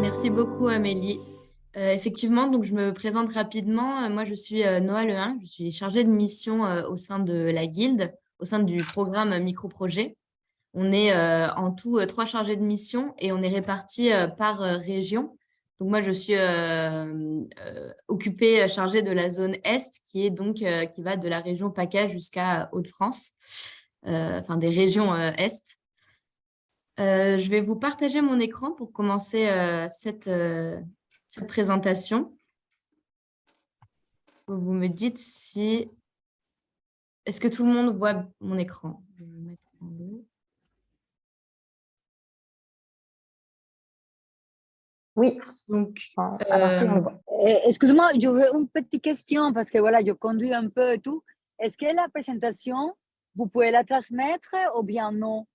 Merci beaucoup, Amélie. Effectivement, donc je me présente rapidement. Moi, je suis Noah Lehin. Je suis chargée de mission au sein de la Guilde, au sein du programme Microprojet. On est en tout trois chargés de mission et on est répartis par région. Donc moi, je suis occupée, chargée de la zone Est, qui est donc qui va de la région PACA jusqu'à Hauts-de-France, enfin des régions Est. Je vais vous partager mon écran pour commencer cette présentation. Vous me dites si... Est-ce que tout le monde voit mon écran? Je vais me mettre en bleu. Oui, Donc, merci, on le voit. Excuse-moi, je veux une petite question parce que voilà, je conduis un peu et tout. Est-ce que la présentation, vous pouvez la transmettre ou bien non?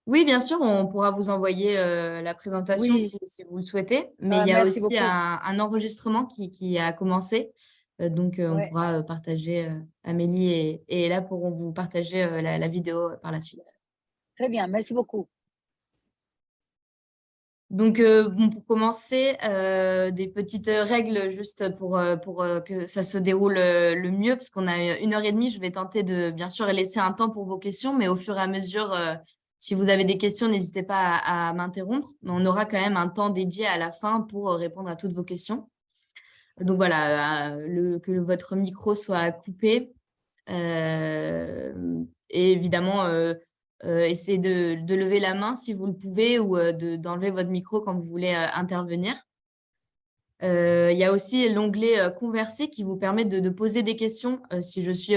oui, bien sûr, on pourra vous envoyer la présentation Oui, si vous le souhaitez, mais il y a merci aussi beaucoup. un enregistrement qui a commencé. Donc, on Ouais, pourra partager, Amélie et Ella pourront vous partager la vidéo par la suite. très bien, merci beaucoup. Donc, bon, pour commencer, des petites règles juste pour que ça se déroule le mieux, parce qu'on a 1 heure et demie. Je vais tenter de, bien sûr, laisser un temps pour vos questions, mais au fur et à mesure, si vous avez des questions, n'hésitez pas à m'interrompre. Mais on aura quand même un temps dédié à la fin pour répondre à toutes vos questions. Donc voilà, que votre micro soit coupé. Et évidemment, essayez de lever la main si vous le pouvez ou d'enlever votre micro quand vous voulez intervenir. Il y a aussi l'onglet Converser qui vous permet de poser des questions. Si je suis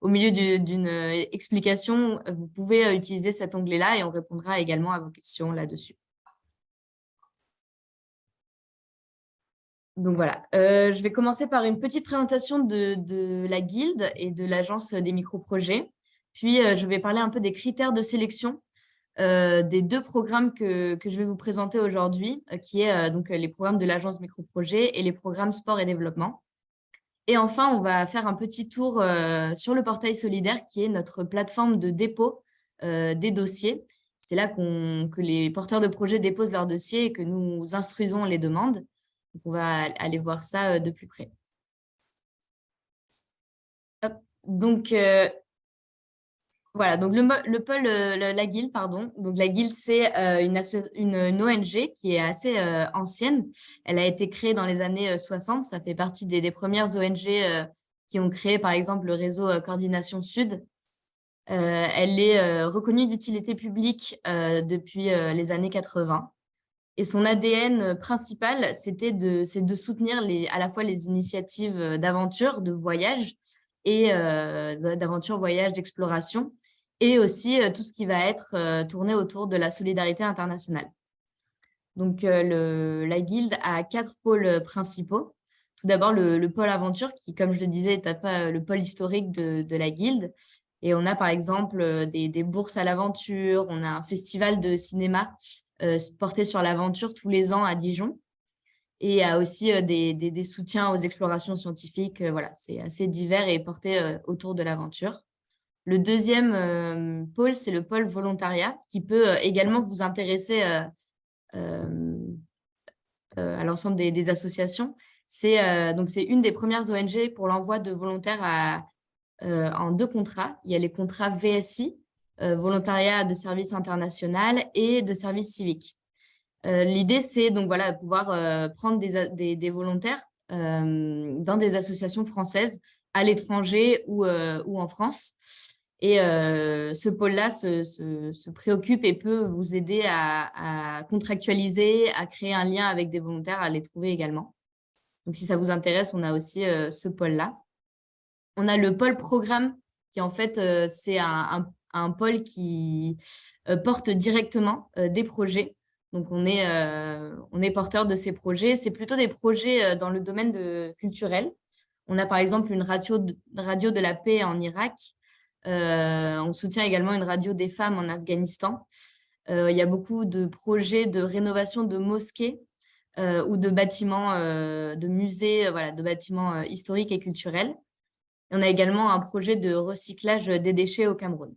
au milieu d'une explication, vous pouvez utiliser cet onglet-là et on répondra également à vos questions là-dessus. Donc voilà, je vais commencer par une petite présentation de la Guilde et de l'Agence des microprojets. Puis, je vais parler un peu des critères de sélection des deux programmes que je vais vous présenter aujourd'hui, qui est donc les programmes de l'Agence microprojet et les programmes sport et développement. Et enfin, on va faire un petit tour sur le portail solidaire, qui est notre plateforme de dépôt des dossiers. C'est là que les porteurs de projets déposent leurs dossiers et que nous instruisons les demandes. Donc, on va aller voir ça de plus près. Hop. Donc, voilà, donc le pôle, la guilde, pardon. Donc la guilde, c'est une ONG qui est assez ancienne. Elle a été créée dans les années 60. Ça fait partie des premières ONG qui ont créé, par exemple, le réseau Coordination Sud. Elle est reconnue d'utilité publique depuis les années 80. Et son ADN principal, c'est de soutenir à la fois les initiatives d'aventure, de voyage et d'aventure, voyage, d'exploration, et aussi tout ce qui va être tourné autour de la solidarité internationale. Donc, la Guilde a 4 pôles principaux. Tout d'abord, le pôle aventure, qui, comme je le disais, est le pôle historique de la Guilde. Et on a, par exemple, des bourses à l'aventure, on a un festival de cinéma porté sur l'aventure tous les ans à Dijon. Et il y a aussi des soutiens aux explorations scientifiques. Voilà, c'est assez divers et porté autour de l'aventure. Le deuxième pôle, c'est le pôle volontariat, qui peut également vous intéresser euh, à l'ensemble des associations. Donc, c'est une des premières ONG pour l'envoi de volontaires en 2 contrats. Il y a les contrats VSI, volontariat de service international, et de service civique. L'idée, c'est donc voilà, de pouvoir prendre des volontaires dans des associations françaises à l'étranger ou en France. Et ce pôle-là se préoccupe et peut vous aider à contractualiser, à créer un lien avec des volontaires, à les trouver également. Donc, si ça vous intéresse, on a aussi ce pôle-là. On a le pôle programme, qui en fait, c'est un pôle qui porte directement des projets. Donc, on est porteur de ces projets. C'est plutôt des projets dans le domaine culturel. On a par exemple une radio de la paix en Irak. On soutient également une radio des femmes en Afghanistan. Il y a beaucoup de projets de rénovation de mosquées ou de bâtiments, de musées, voilà, de bâtiments historiques et culturels. Et on a également un projet de recyclage des déchets au Cameroun.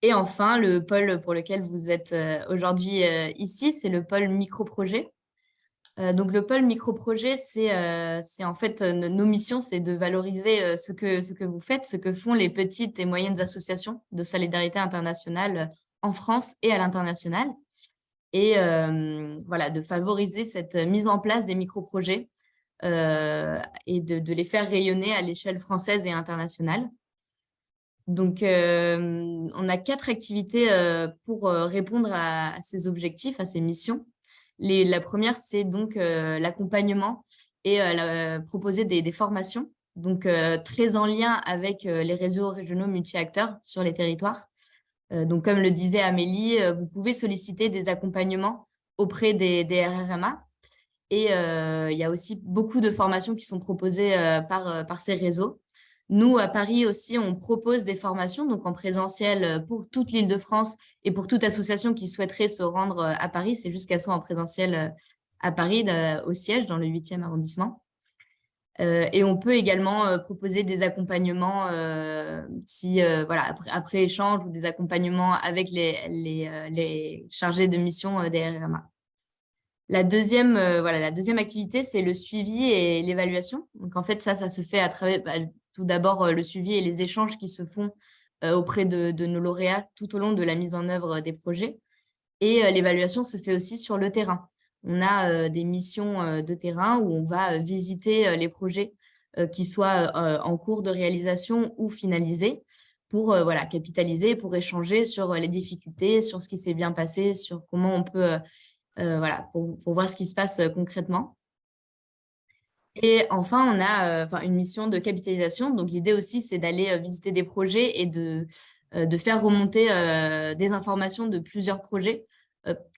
Et enfin, le pôle pour lequel vous êtes aujourd'hui ici, c'est le pôle microprojet. Donc, le pôle microprojet, c'est en fait nos missions, c'est de valoriser ce que vous faites, ce que font les petites et moyennes associations de solidarité internationale en France et à l'international. Et voilà, de favoriser cette mise en place des microprojets et de les faire rayonner à l'échelle française et internationale. Donc, on a 4 activités pour répondre à ces objectifs, à ces missions. La première, c'est donc l'accompagnement et proposer des formations, donc très en lien avec les réseaux régionaux multi-acteurs sur les territoires. Donc, comme le disait Amélie, vous pouvez solliciter des accompagnements auprès des RRMA. Et il y a aussi beaucoup de formations qui sont proposées par ces réseaux. Nous, à Paris aussi, on propose des formations, donc en présentiel pour toute l'Île-de-France et pour toute association qui souhaiterait se rendre à Paris. C'est juste qu'elles sont en présentiel à Paris, au siège, dans le 8e arrondissement. Et on peut également proposer des accompagnements voilà, après échange ou des accompagnements avec les chargés de mission des RRMA. La deuxième activité, c'est le suivi et l'évaluation. Donc, en fait, ça se fait à travers tout d'abord le suivi et les échanges qui se font auprès de nos lauréats tout au long de la mise en œuvre des projets. Et l'évaluation se fait aussi sur le terrain. On a des missions de terrain où on va visiter les projets qui soient en cours de réalisation ou finalisés pour voilà, capitaliser, pour échanger sur les difficultés, sur ce qui s'est bien passé, sur comment on peut voilà, pour voir ce qui se passe concrètement. Et enfin, on a une mission de capitalisation. Donc, l'idée aussi, c'est d'aller visiter des projets et de faire remonter des informations de plusieurs projets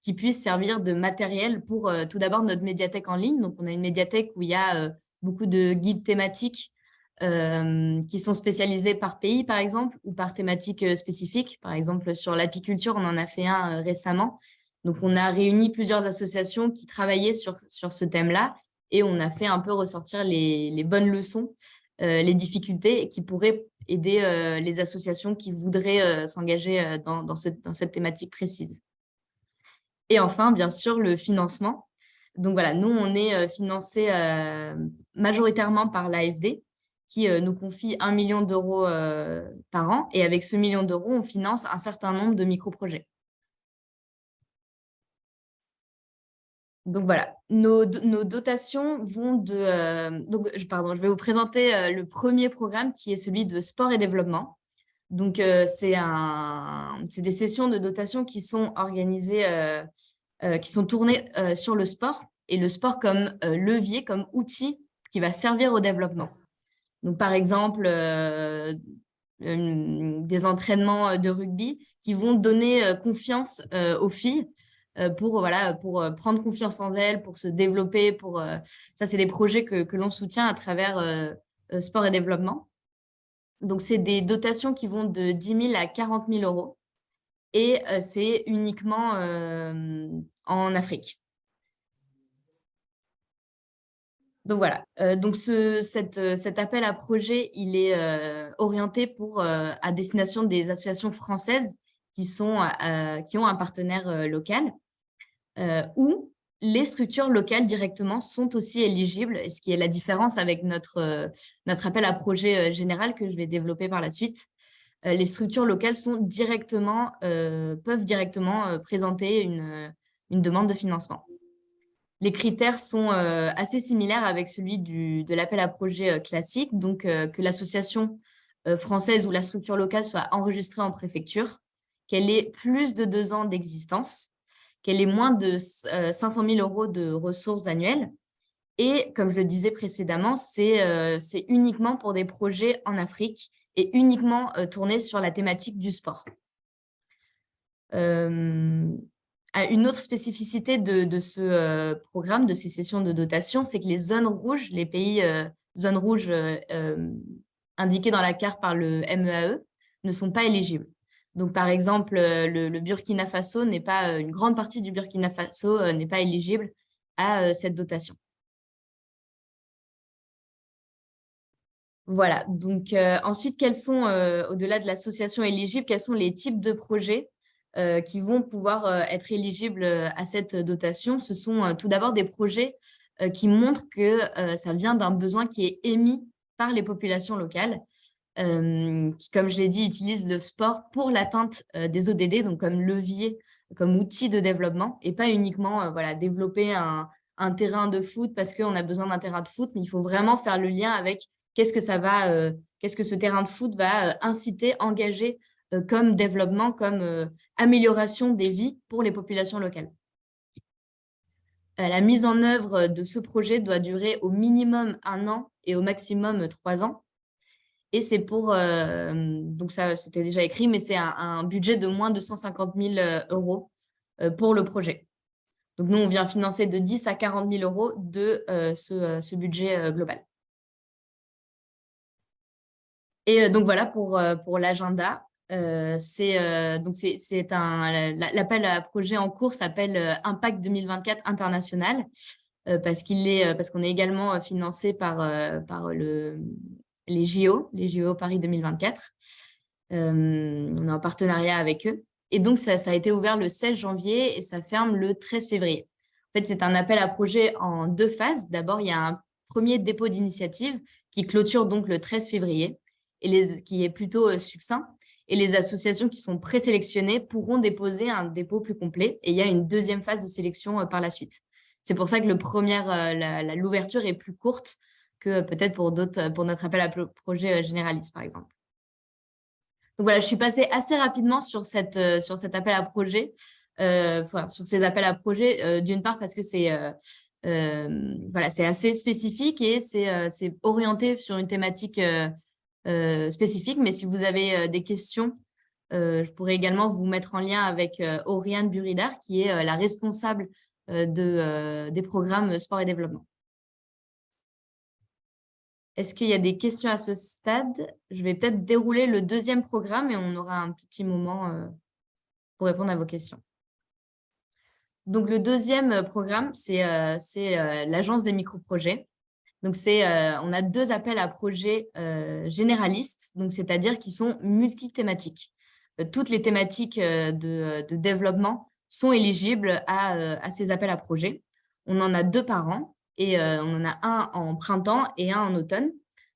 qui puissent servir de matériel pour tout d'abord notre médiathèque en ligne. Donc, on a une médiathèque où il y a beaucoup de guides thématiques qui sont spécialisés par pays, par exemple, ou par thématique spécifique. Par exemple, sur l'apiculture, on en a fait un récemment. Donc, on a réuni plusieurs associations qui travaillaient sur ce thème-là et on a fait un peu ressortir les bonnes leçons, les difficultés et qui pourraient aider les associations qui voudraient s'engager dans cette thématique précise. Et enfin, bien sûr, le financement. Donc voilà, nous, on est financé majoritairement par l'AFD qui nous confie 1 million d'euros par an. Et avec ce 1 million d'euros, on finance un certain nombre de micro-projets. Donc voilà, nos dotations vont de… pardon, je vais vous présenter le premier programme qui est celui de sport et développement. Donc, c'est des sessions de dotation qui sont organisées, qui sont tournées sur le sport et le sport comme levier, comme outil qui va servir au développement. Donc, par exemple, des entraînements de rugby qui vont donner confiance aux filles pour prendre confiance en elles, pour se développer. Ça, c'est des projets que l'on soutient à travers sport et développement. Donc, c'est des dotations qui vont de 10 000 à 40 000 euros et c'est uniquement en Afrique. Donc voilà, donc cet appel à projet, il est orienté à destination des associations françaises qui ont un partenaire local ou les structures locales directement sont aussi éligibles, ce qui est la différence avec notre appel à projet général que je vais développer par la suite. Les structures locales peuvent directement présenter une demande de financement. Les critères sont assez similaires avec celui de l'appel à projet classique, donc que l'association française ou la structure locale soit enregistrée en préfecture, qu'elle ait plus de 2 ans d'existence, qu'elle ait moins de 500 000 euros de ressources annuelles. Et comme je le disais précédemment, c'est uniquement pour des projets en Afrique et uniquement tournés sur la thématique du sport. Une autre spécificité de ce programme, de ces sessions de dotation, c'est que les zones rouges, les pays zones rouges indiquées dans la carte par le MEAE, ne sont pas éligibles. Donc, par exemple, le Burkina Faso n'est pas, une grande partie du Burkina Faso n'est pas éligible à cette dotation. Voilà, donc ensuite, quels sont, au-delà de l'association éligible, quels sont les types de projets qui vont pouvoir être éligibles à cette dotation? Ce sont tout d'abord des projets qui montrent que ça vient d'un besoin qui est émis par les populations locales, qui, comme je l'ai dit, utilisent le sport pour l'atteinte des ODD, donc comme levier, comme outil de développement, et pas uniquement voilà, développer un terrain de foot parce qu'on a besoin d'un terrain de foot, mais il faut vraiment faire le lien avec qu'est-ce que qu'est-ce que ce terrain de foot va inciter, engager comme développement, comme amélioration des vies pour les populations locales. La mise en œuvre de ce projet doit durer au minimum 1 an et au maximum 3 ans. Et c'est pour, donc ça c'était déjà écrit, mais c'est un budget de moins de 150 000 € pour le projet. Donc nous, on vient financer de 10 à 40 000 € de ce budget global. Et donc voilà pour l'agenda. L'appel à projet en cours s'appelle Impact 2024 International parce qu'on est également financé par les JO Paris 2024. On est en partenariat avec eux. Et donc, ça a été ouvert le 16 janvier et ça ferme le 13 février. En fait, c'est un appel à projet en 2 phases. D'abord, il y a un premier dépôt d'initiative qui clôture donc le 13 février et qui est plutôt succinct. Et les associations qui sont présélectionnées pourront déposer un dépôt plus complet. Et il y a une deuxième phase de sélection par la suite. C'est pour ça que l'ouverture est plus courte que peut-être pour notre appel à projet généraliste, par exemple. Donc voilà, je suis passée assez rapidement sur cet appel à projet, sur ces appels à projet, d'une part parce que c'est assez spécifique et c'est orienté sur une thématique spécifique. Mais si vous avez des questions, je pourrais également vous mettre en lien avec Oriane Buridar, qui est la responsable des programmes sport et développement. Est-ce qu'il y a des questions à ce stade? Je vais peut-être dérouler le deuxième programme et on aura un petit moment pour répondre à vos questions. Donc, le deuxième programme, c'est l'agence des micro-projets. Donc, on a 2 appels à projets généralistes, c'est-à-dire qui sont multithématiques. Toutes les thématiques de développement sont éligibles à ces appels à projets. On en a 2 par an. Et on en a un en printemps et un en automne.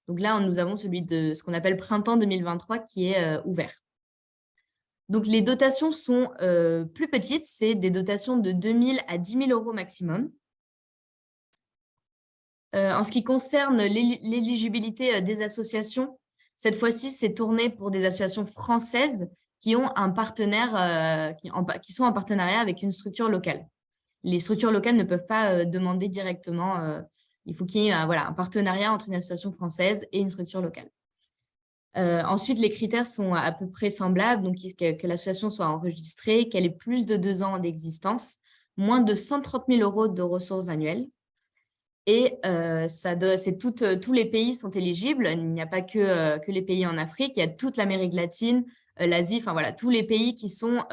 Donc là, nous avons celui de ce qu'on appelle printemps 2023 qui est ouvert. Donc les dotations sont plus petites, c'est des dotations de 2 000 à 10 000 € maximum. En ce qui concerne l'éligibilité des associations, cette fois-ci, c'est tourné pour des associations françaises qui ont un partenaire, qui sont en partenariat avec une structure locale. Les structures locales ne peuvent pas demander directement. Il faut qu'il y ait un partenariat entre une association française et une structure locale. Ensuite, les critères sont à peu près semblables, donc que l'association soit enregistrée, qu'elle ait plus de 2 ans d'existence, moins de 130 000 € de ressources annuelles. Et tous les pays sont éligibles. Il n'y a pas que les pays en Afrique, il y a toute l'Amérique latine, l'Asie, enfin voilà, tous les pays qui sont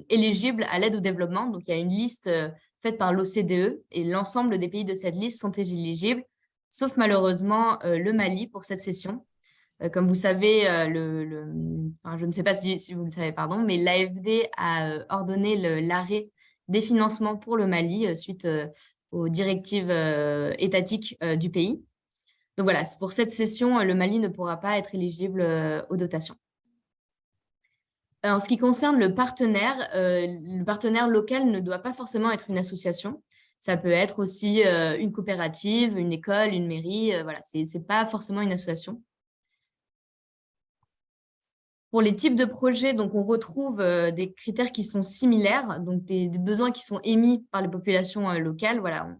éligibles à l'aide au développement. Donc, il y a une liste faite par l'OCDE et l'ensemble des pays de cette liste sont éligibles, sauf malheureusement le Mali pour cette session. Comme vous savez, je ne sais pas si vous le savez, pardon, mais l'AFD a ordonné l'arrêt des financements pour le Mali suite aux directives étatiques du pays. Donc voilà, pour cette session, le Mali ne pourra pas être éligible aux dotations. En ce qui concerne le partenaire local ne doit pas forcément être une association. Ça peut être aussi une coopérative, une école, une mairie. Voilà, ce n'est pas forcément une association. Pour les types de projets, donc on retrouve des critères qui sont similaires, donc des besoins qui sont émis par les populations locales. Voilà,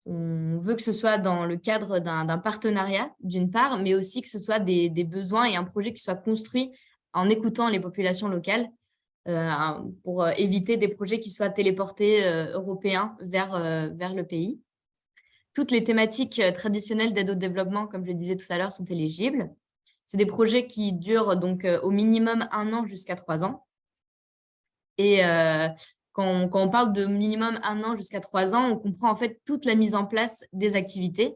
on veut que ce soit dans le cadre d'un partenariat, d'une part, mais aussi que ce soit des besoins et un projet qui soit construit en écoutant les populations locales pour éviter des projets qui soient téléportés européens vers le pays. Toutes les thématiques traditionnelles d'aide au développement, comme je le disais tout à l'heure, sont éligibles. C'est des projets qui durent donc au minimum 1 an jusqu'à 3 ans. Et quand on parle de minimum 1 an jusqu'à 3 ans, on comprend en fait toute la mise en place des activités.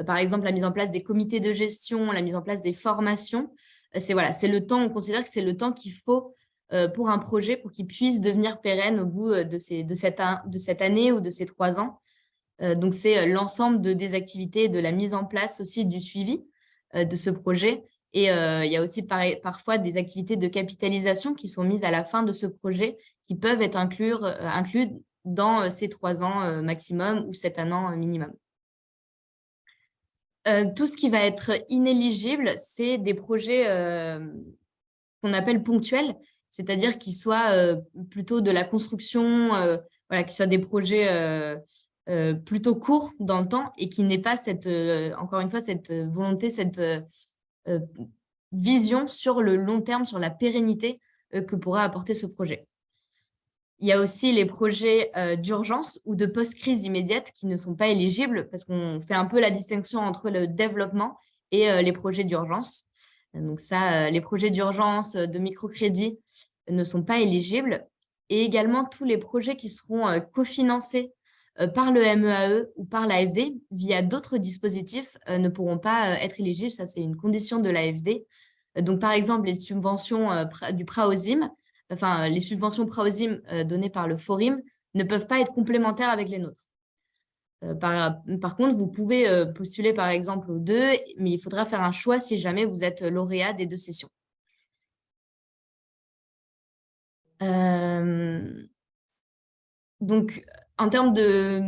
par exemple la mise en place des comités de gestion, la mise en place des formations. C'est le temps, on considère que c'est le temps qu'il faut pour un projet pour qu'il puisse devenir pérenne au bout de cette année ou de ces 3 ans. Donc, c'est l'ensemble des activités, de la mise en place aussi du suivi de ce projet. Et il y a aussi parfois des activités de capitalisation qui sont mises à la fin de ce projet qui peuvent être inclus dans ces 3 ans maximum ou 7 ans minimum. Tout ce qui va être inéligible, c'est des projets qu'on appelle ponctuels, c'est-à-dire qu'ils soient plutôt de la construction, voilà, qu'ils soient des projets plutôt courts dans le temps et qui n'aient pas encore une fois, cette volonté, cette vision sur le long terme, sur la pérennité que pourra apporter ce projet. Il y a aussi les projets d'urgence ou de post-crise immédiate qui ne sont pas éligibles parce qu'on fait un peu la distinction entre le développement et les projets d'urgence. Donc ça, les projets d'urgence, de microcrédit ne sont pas éligibles. Et également, tous les projets qui seront cofinancés par le MEAE ou par l'AFD via d'autres dispositifs ne pourront pas être éligibles. Ça, c'est une condition de l'AFD. Donc, par exemple, les subventions du Praosim, enfin, les subventions Praosim données par le Forim ne peuvent pas être complémentaires avec les nôtres. Par contre, vous pouvez postuler par exemple aux 2, mais il faudra faire un choix si jamais vous êtes lauréat des 2 sessions. Donc, en termes de…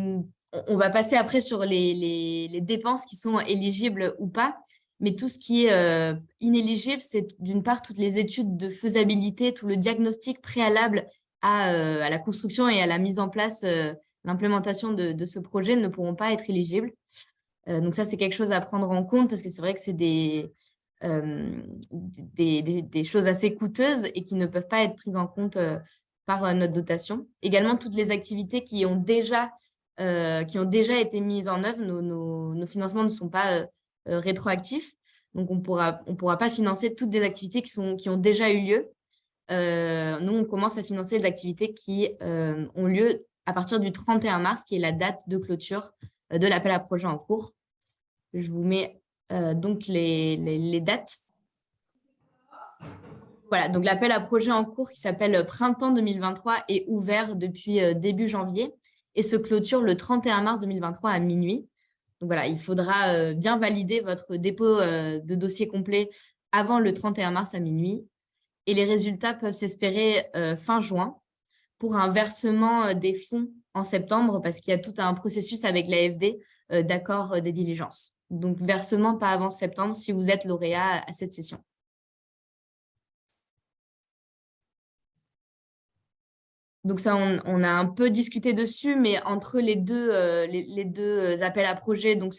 On va passer après sur les dépenses qui sont éligibles ou pas, mais tout ce qui est inéligible, c'est d'une part toutes les études de faisabilité, tout le diagnostic préalable à la construction et à la mise en place, l'implémentation de ce projet ne pourront pas être éligibles. Donc ça, c'est quelque chose à prendre en compte parce que c'est vrai que c'est des choses assez coûteuses et qui ne peuvent pas être prises en compte par notre dotation. Également, toutes les activités qui ont déjà été mises en œuvre, nos financements ne sont pas rétroactifs. Donc, on pourra pas financer toutes des activités qui ont déjà eu lieu. Nous, on commence à financer les activités qui ont lieu à partir du 31 mars, qui est la date de clôture de l'appel à projet en cours. Je vous mets donc les dates. Voilà, donc l'appel à projet en cours qui s'appelle Printemps 2023 est ouvert depuis début janvier et se clôture le 31 mars 2023 à minuit. Donc voilà, il faudra bien valider votre dépôt de dossier complet avant le 31 mars à minuit. Et les résultats peuvent s'espérer fin juin pour un versement des fonds en septembre parce qu'il y a tout un processus avec l'AFD d'accord des diligences. Donc, versement pas avant septembre si vous êtes lauréat à cette session. Donc ça, on a un peu discuté dessus, mais entre les deux appels à projets, donc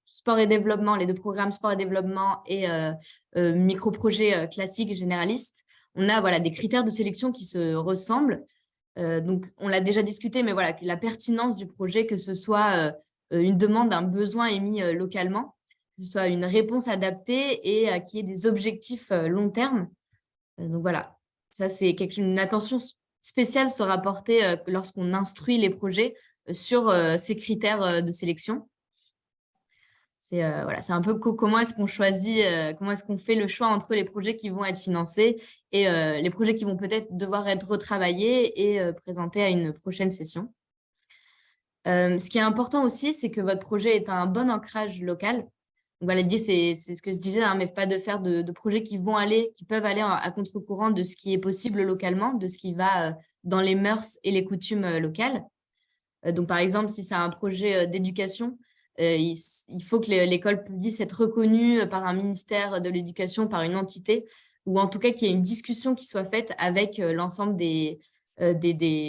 sport et développement, les 2 programmes sport et développement et micro-projets classiques généralistes, on a voilà, des critères de sélection qui se ressemblent. Donc, on l'a déjà discuté, mais voilà, la pertinence du projet, que ce soit une demande, un besoin émis localement, que ce soit une réponse adaptée et qu'il y ait des objectifs long terme. Donc voilà, ça c'est une attention spéciale sera portée lorsqu'on instruit les projets sur ces critères de sélection. C'est un peu comment est-ce qu'on choisit, comment est-ce qu'on fait le choix entre les projets qui vont être financés et les projets qui vont peut-être devoir être retravaillés et présentés à une prochaine session. Ce qui est important aussi, c'est que votre projet ait un bon ancrage local. Donc, voilà, l'idée, c'est ce que je disais, hein, mais pas de faire de projets qui peuvent aller à contre-courant de ce qui est possible localement, de ce qui va dans les mœurs et les coutumes locales. Donc, par exemple, si c'est un projet d'éducation, il faut que l'école puisse être reconnue par un ministère de l'éducation, par une entité, ou en tout cas qu'il y ait une discussion qui soit faite avec l'ensemble des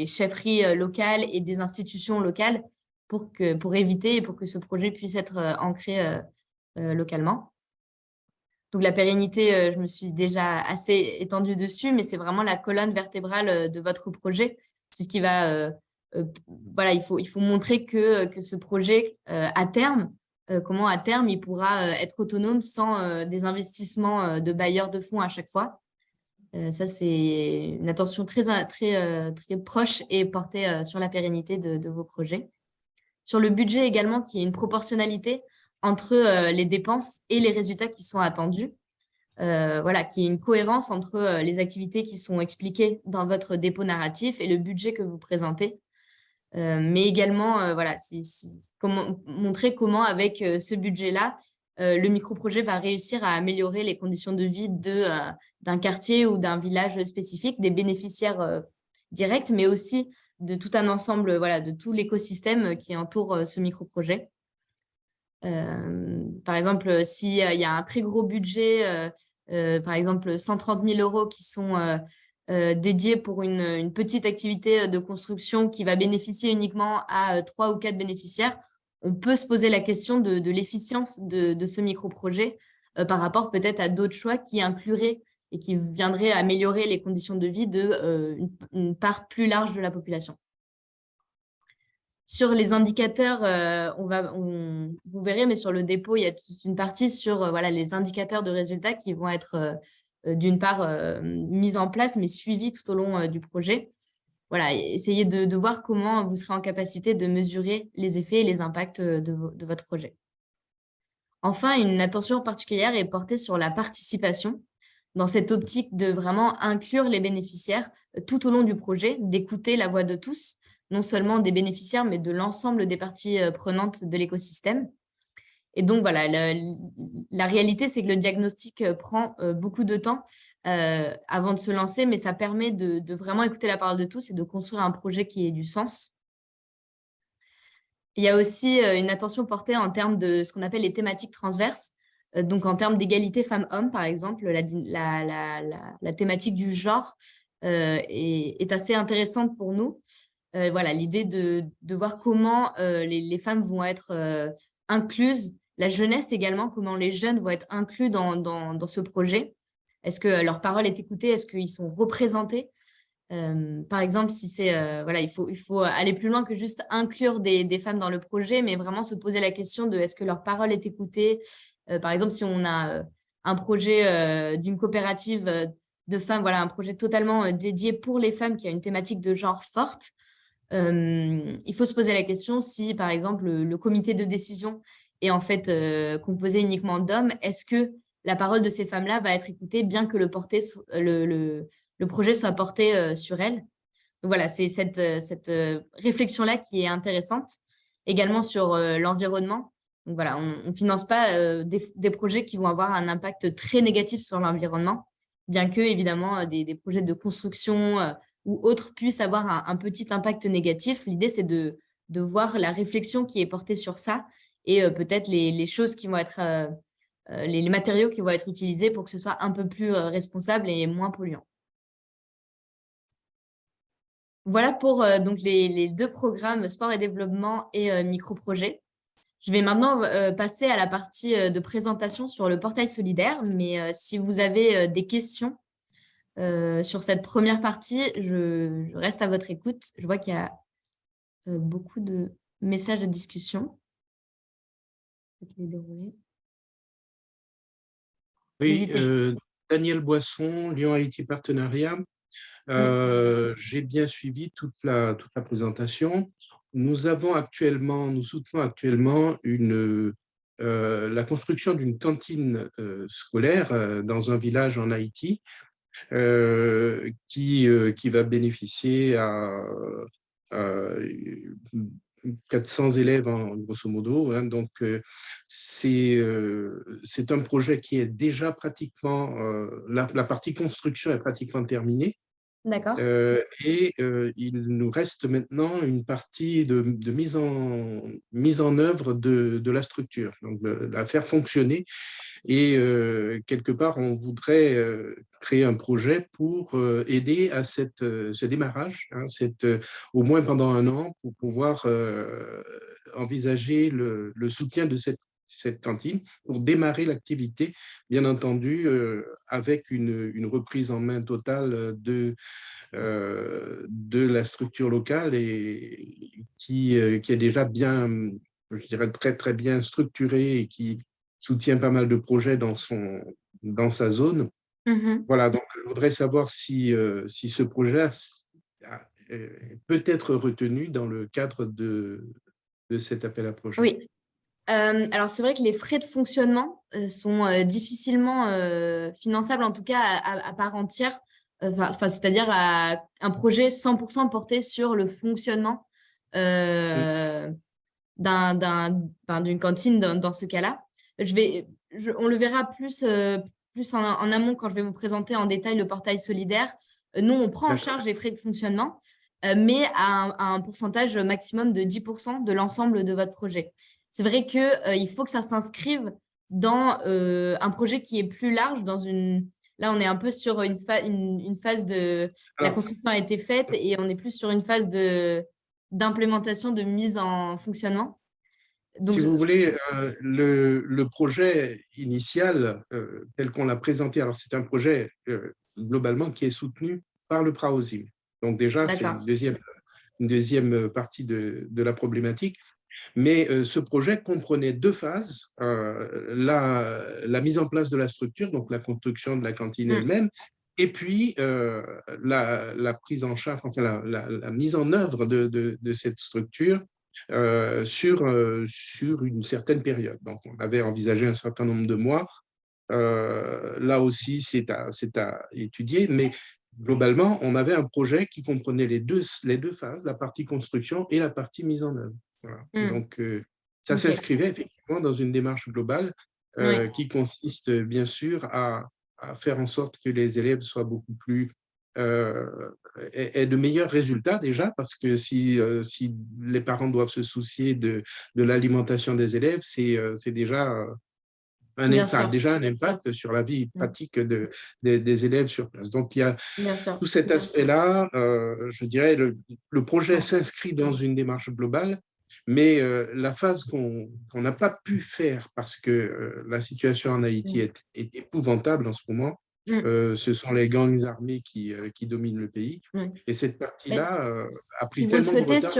chefferies locales et des institutions locales pour éviter et pour que ce projet puisse être ancré localement. Donc, la pérennité, je me suis déjà assez étendue dessus, mais c'est vraiment la colonne vertébrale de votre projet. C'est ce qui va… voilà, il faut montrer que ce projet, à terme, comment à terme, il pourra être autonome sans des investissements de bailleurs de fonds à chaque fois. Ça, c'est une attention très proche et portée sur la pérennité de vos projets. Sur le budget également, qu'il y ait une proportionnalité entre les dépenses et les résultats qui sont attendus. Voilà, qu'il y ait une cohérence entre les activités qui sont expliquées dans votre dépôt narratif et le budget que vous présentez. Mais également, voilà, montrer comment, avec ce budget-là, le microprojet va réussir à améliorer les conditions de vie d'un quartier ou d'un village spécifique, des bénéficiaires directs, mais aussi de tout un ensemble, voilà, de tout l'écosystème qui entoure ce microprojet. Par exemple, s'il y a un très gros budget, par exemple 130 000 € qui sont dédiés pour une petite activité de construction qui va bénéficier uniquement à 3 ou 4 bénéficiaires, on peut se poser la question de l'efficience de ce micro-projet par rapport peut-être à d'autres choix qui incluraient et qui viendraient améliorer les conditions de vie d'une part plus large de la population. Sur les indicateurs, vous verrez, mais sur le dépôt, il y a toute une partie sur voilà, les indicateurs de résultats qui vont être d'une part mis en place, mais suivis tout au long du projet. Voilà, essayez de voir comment vous serez en capacité de mesurer les effets et les impacts de votre projet. Enfin, une attention particulière est portée sur la participation, dans cette optique de vraiment inclure les bénéficiaires tout au long du projet, d'écouter la voix de tous, non seulement des bénéficiaires, mais de l'ensemble des parties prenantes de l'écosystème. Et donc, voilà, la réalité, c'est que le diagnostic prend beaucoup de temps avant de se lancer, mais ça permet de vraiment écouter la parole de tous et de construire un projet qui ait du sens. Il y a aussi une attention portée en termes de ce qu'on appelle les thématiques transverses. Donc, en termes d'égalité femmes-hommes, par exemple, la thématique du genre est assez intéressante pour nous. Voilà, l'idée de voir comment les femmes vont être incluses, la jeunesse également, comment les jeunes vont être inclus dans ce projet. Est-ce que leur parole est écoutée? Est-ce qu'ils sont représentés? Par exemple, si voilà, il faut aller plus loin que juste inclure des femmes dans le projet, mais vraiment se poser la question de est-ce que leur parole est écoutée? Par exemple, si on a un projet d'une coopérative de femmes, voilà, un projet totalement dédié pour les femmes qui a une thématique de genre forte, il faut se poser la question si, par exemple, le comité de décision est en fait composé uniquement d'hommes. Est-ce que la parole de ces femmes-là va être écoutée, bien que le projet soit porté sur elles? Donc voilà, c'est cette réflexion-là qui est intéressante. Également sur l'environnement. Donc voilà, on ne finance pas des projets qui vont avoir un impact très négatif sur l'environnement, bien que, évidemment, des projets de construction ou autres puissent avoir un petit impact négatif. L'idée, c'est de voir la réflexion qui est portée sur ça et peut-être les choses qui vont être, les matériaux qui vont être utilisés pour que ce soit un peu plus responsable et moins polluant. Voilà pour donc les 2 programmes sport et développement et micro-projet. Je vais maintenant passer à la partie de présentation sur le portail solidaire, mais si vous avez des questions sur cette première partie, je reste à votre écoute. Je vois qu'il y a beaucoup de messages de discussion. Oui, Daniel Boisson, Lyon Haïti Partenariat. J'ai bien suivi toute la présentation. Nous soutenons actuellement la construction d'une cantine scolaire dans un village en Haïti qui va bénéficier à 400 élèves grosso modo. Hein. Donc, c'est un projet qui est déjà pratiquement, la partie construction est pratiquement terminée. D'accord. Il nous reste maintenant une partie de mise en œuvre de la structure, donc de la faire fonctionner. Et quelque part, on voudrait créer un projet pour aider à ce démarrage, hein, au moins pendant un an, pour pouvoir envisager le soutien de cette cantine pour démarrer l'activité, bien entendu, avec une reprise en main totale de la structure locale et qui est déjà bien, je dirais, très, très bien structurée et qui soutient pas mal de projets dans sa zone. Voilà, donc je voudrais savoir si ce projet peut être retenu dans le cadre de cet appel à projet. Oui. Alors, c'est vrai que les frais de fonctionnement sont difficilement finançables, en tout cas à part entière. C'est-à-dire à un projet 100% porté sur le fonctionnement Mm. euh, d'une cantine dans ce cas-là. On le verra plus en amont quand je vais vous présenter en détail le portail solidaire. Nous, on prend en D'accord. charge les frais de fonctionnement, mais à un pourcentage maximum de 10% de l'ensemble de votre projet. C'est vrai qu'il faut que ça s'inscrive dans un projet qui est plus large, Là, on est un peu sur une phase de… La Alors, construction a été faite et on est plus sur une phase d'implémentation, de mise en fonctionnement. Donc, si vous voulez, le projet initial, tel qu'on l'a présenté, alors c'est un projet globalement qui est soutenu par le PRAOSIM. Donc déjà, c'est d'accord. une deuxième partie de la problématique. Mais ce projet comprenait deux phases, la mise en place de la structure, donc la construction de la cantine elle-même, et puis la prise en charge, enfin la mise en œuvre de cette structure sur une certaine période. Donc, on avait envisagé un certain nombre de mois. Là aussi, c'est à étudier, mais globalement, on avait un projet qui comprenait les deux phases, la partie construction et la partie mise en œuvre. Voilà. Donc, ça Ok. s'inscrivait effectivement dans une démarche globale Oui. qui consiste bien sûr à faire en sorte que les élèves soient beaucoup plus aient de meilleurs résultats déjà, parce que si les parents doivent se soucier de l'alimentation des élèves, c'est déjà Bien ça a sûr. déjà un impact sur la vie pratique des élèves sur place. Donc, il y a Bien sûr. tout cet aspect-là. Je dirais, le projet s'inscrit dans une démarche globale, mais la phase qu'on n'a pas pu faire parce que la situation en Haïti est épouvantable en ce moment, ce sont les gangs armés qui dominent le pays. Et cette partie-là a pris Si vous le tellement de souhaitez, retard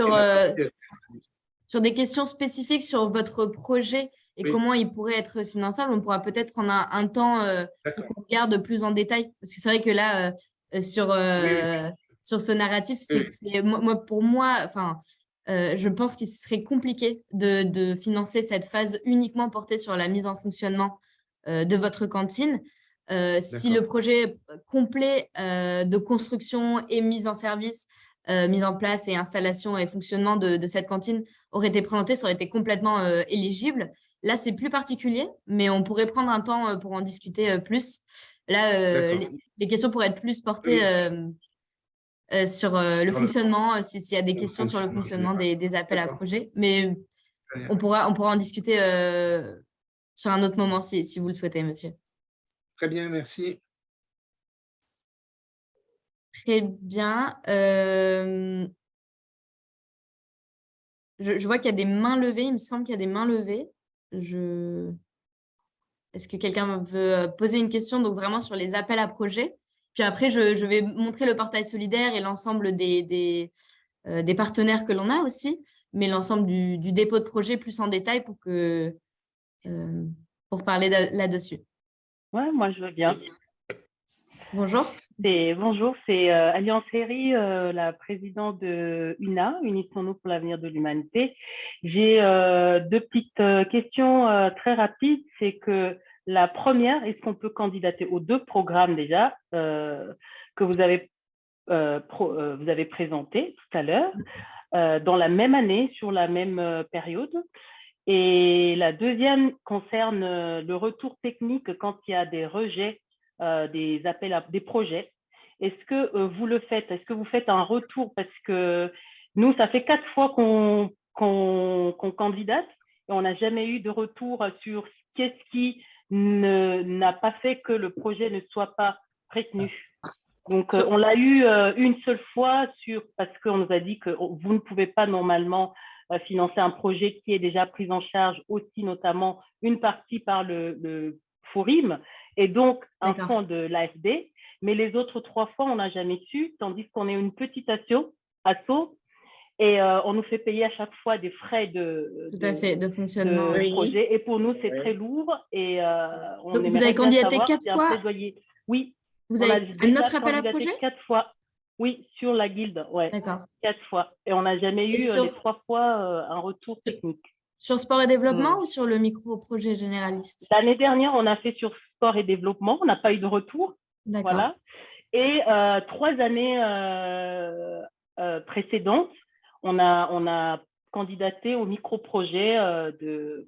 qu'elle a pas… sur des questions spécifiques sur votre projet et Oui, comment il pourrait être finançable, on pourra peut-être prendre un temps pour d'accord. qu'on regarde plus en détail. Parce que c'est vrai que là, Oui, oui, sur ce narratif, oui. pour moi, enfin, je pense qu'il serait compliqué de financer cette phase uniquement portée sur la mise en fonctionnement de votre cantine. Si D'accord. le projet complet de construction et mise en service, mise en place et installation et fonctionnement de cette cantine aurait été présenté, ça aurait été complètement éligible. Là, c'est plus particulier, mais on pourrait prendre un temps pour en discuter plus. Là, D'accord. les questions pourraient être plus portées Oui, sur le sur fonctionnement, s'il y a des le questions sur le fonctionnement fonctionnement général. des appels à D'accord. projets. Mais Très bien. on pourra en discuter sur un autre moment si vous le souhaitez, monsieur. Très bien, merci. Très bien. Je vois qu'il y a des mains levées. Il me semble qu'il y a des mains levées. Est-ce que quelqu'un veut poser une question donc vraiment sur les appels à projets? Puis après, je vais montrer le portail solidaire et l'ensemble des partenaires que l'on a aussi, mais l'ensemble du dépôt de projet plus en détail pour parler là-dessus. Ouais, moi je veux bien. Bonjour. Bonjour, c'est Alliance Herry, la présidente de UNA, Unissons-nous pour l'avenir de l'humanité. J'ai deux petites questions très rapides. C'est que la première, est-ce qu'on peut candidater aux deux programmes déjà que vous avez présentés tout à l'heure, dans la même année, sur la même période? Et la deuxième concerne le retour technique quand il y a des rejets des appels des projets. Est-ce que vous le faites? Est-ce que vous faites un retour? Parce que nous, ça fait 4 fois qu'on candidate et on n'a jamais eu de retour sur qu'est-ce qui n'a pas fait que le projet ne soit pas retenu. Donc, on l'a eu une seule fois parce qu'on nous a dit que vous ne pouvez pas normalement financer un projet qui est déjà pris en charge aussi, notamment une partie par le FORIM et donc un fonds de l'AFD. Mais les autres 3 fois, on n'a jamais su, tandis qu'on est une petite asso et on nous fait payer à chaque fois des frais de fonctionnement. De projet. Et pour nous, c'est très lourd. Et donc, vous avez candidaté 4 fois? Oui. Vous avez un autre appel à projet? 4 fois. Oui, sur la guilde, ouais. D'accord. 4 fois. Et on n'a jamais eu les 3 fois un retour technique. Sur sport et développement ou sur le micro-projet généraliste? L'année dernière, on a fait sur sport et développement. On n'a pas eu de retour. D'accord. Voilà. Et 3 années précédentes, on a candidaté au micro-projet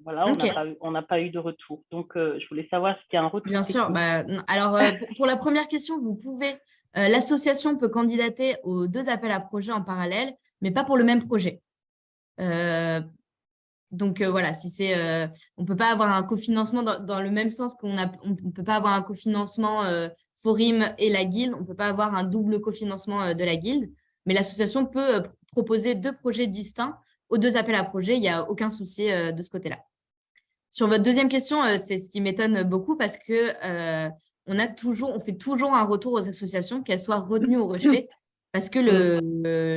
voilà, Ok. on n'a pas eu de retour. Donc, je voulais savoir s'il y a un retour. Bien sûr. Alors, pour la première question, vous pouvez, l'association peut candidater aux 2 appels à projets en parallèle, mais pas pour le même projet. Donc, voilà, on ne peut pas avoir un cofinancement dans le même sens on ne peut pas avoir un cofinancement Forim et la guilde, on ne peut pas avoir un double cofinancement de la guilde, mais l'association peut proposer 2 projets distincts aux 2 appels à projets, il n'y a aucun souci de ce côté-là. Sur votre deuxième question, c'est ce qui m'étonne beaucoup parce que on fait toujours un retour aux associations, qu'elles soient retenues ou rejetées, parce que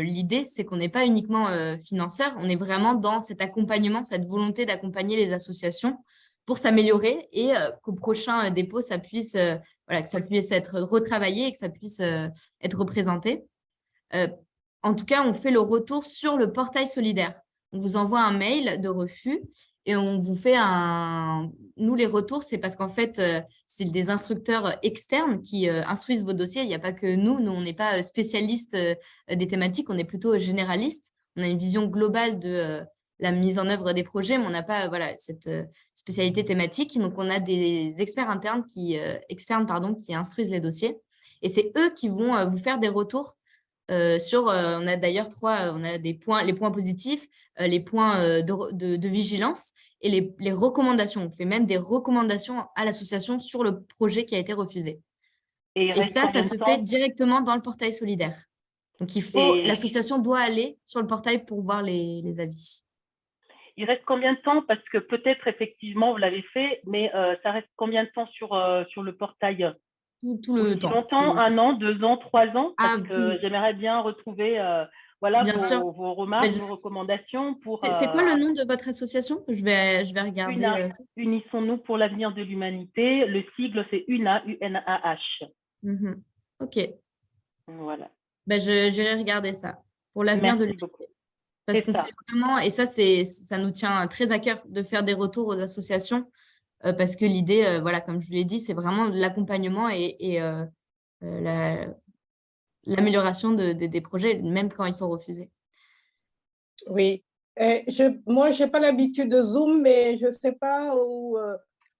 l'idée, c'est qu'on n'est pas uniquement financeur, on est vraiment dans cet accompagnement, cette volonté d'accompagner les associations pour s'améliorer et qu'au prochain dépôt, que ça puisse être retravaillé et que ça puisse être représenté. En tout cas, on fait le retour sur le portail solidaire. On vous envoie un mail de refus et on vous fait Nous, les retours, c'est parce qu'en fait, c'est des instructeurs externes qui instruisent vos dossiers. Il n'y a pas que nous. Nous, on n'est pas spécialistes des thématiques, on est plutôt généralistes. On a une vision globale de la mise en œuvre des projets, mais on n'a pas cette spécialité thématique. Donc, on a des experts externes qui instruisent les dossiers. Et c'est eux qui vont vous faire des retours on a d'ailleurs on a les points positifs, les points de vigilance et les recommandations. On fait même des recommandations à l'association sur le projet qui a été refusé. Et ça se fait directement dans le portail solidaire. Donc, l'association doit aller sur le portail pour voir les avis. Il reste combien de temps? Parce que peut-être, effectivement, vous l'avez fait, mais ça reste combien de temps sur le portail? Tout le temps. Longtemps, 1 an, 2 ans, 3 ans, parce que j'aimerais bien retrouver vos remarques, vos recommandations. C'est quoi le nom de votre association? Je vais regarder. Unissons-nous pour l'avenir de l'humanité. Le sigle, c'est UNA, UNAH. Ok. Voilà. J'irai regarder ça pour l'avenir de l'humanité. Parce qu'on fait vraiment, et ça nous tient très à cœur de faire des retours aux associations. Parce que l'idée, comme je vous l'ai dit, c'est vraiment l'accompagnement et l'amélioration des projets, même quand ils sont refusés. Oui. Moi, je n'ai pas l'habitude de Zoom, mais je ne sais pas où…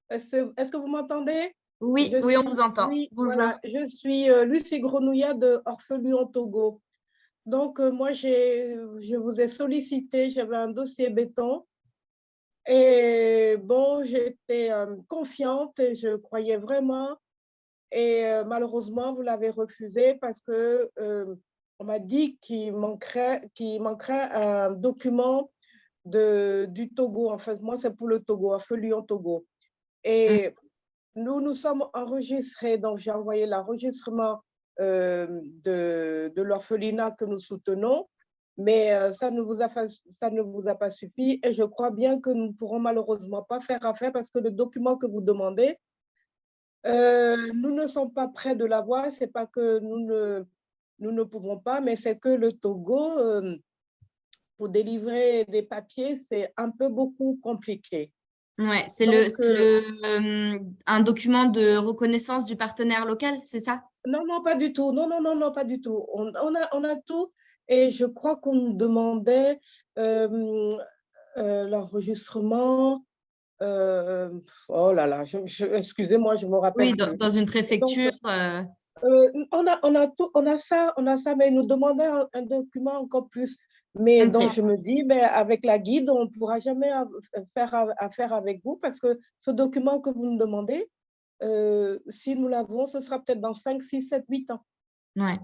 Est-ce que vous m'entendez? Oui, on vous entend. Oui, bonjour. Voilà. Je suis Lucie Grenouillat de Orphelus en Togo. Donc, moi, je vous ai sollicité, j'avais un dossier béton. Et bon, j'étais confiante, je croyais vraiment. Et malheureusement, vous l'avez refusé parce que on m'a dit qu'il manquerait un document du Togo. En fait, moi, c'est pour le Togo, Orphelus en Togo. Et nous sommes enregistrés, donc j'ai envoyé l'enregistrement de l'orphelinat que nous soutenons. Mais ça ne vous a pas suffi et je crois bien que nous ne pourrons malheureusement pas faire affaire parce que le document que vous demandez, nous ne sommes pas prêts de l'avoir. Ce n'est pas que nous ne pouvons pas, mais c'est que le Togo, pour délivrer des papiers, c'est un peu beaucoup compliqué. Ouais, c'est un document de reconnaissance du partenaire local, c'est ça? Non, pas du tout. Non, pas du tout. On a tout. Et je crois qu'on nous demandait l'enregistrement. Oh là là, excusez-moi, je me rappelle. Oui, dans une préfecture. On a ça, mais ils nous demandaient un document encore plus. Mais donc, je me dis, avec la guide, on ne pourra jamais faire affaire avec vous parce que ce document que vous nous demandez, si nous l'avons, ce sera peut-être dans 5, 6, 7, 8 ans. Ouais.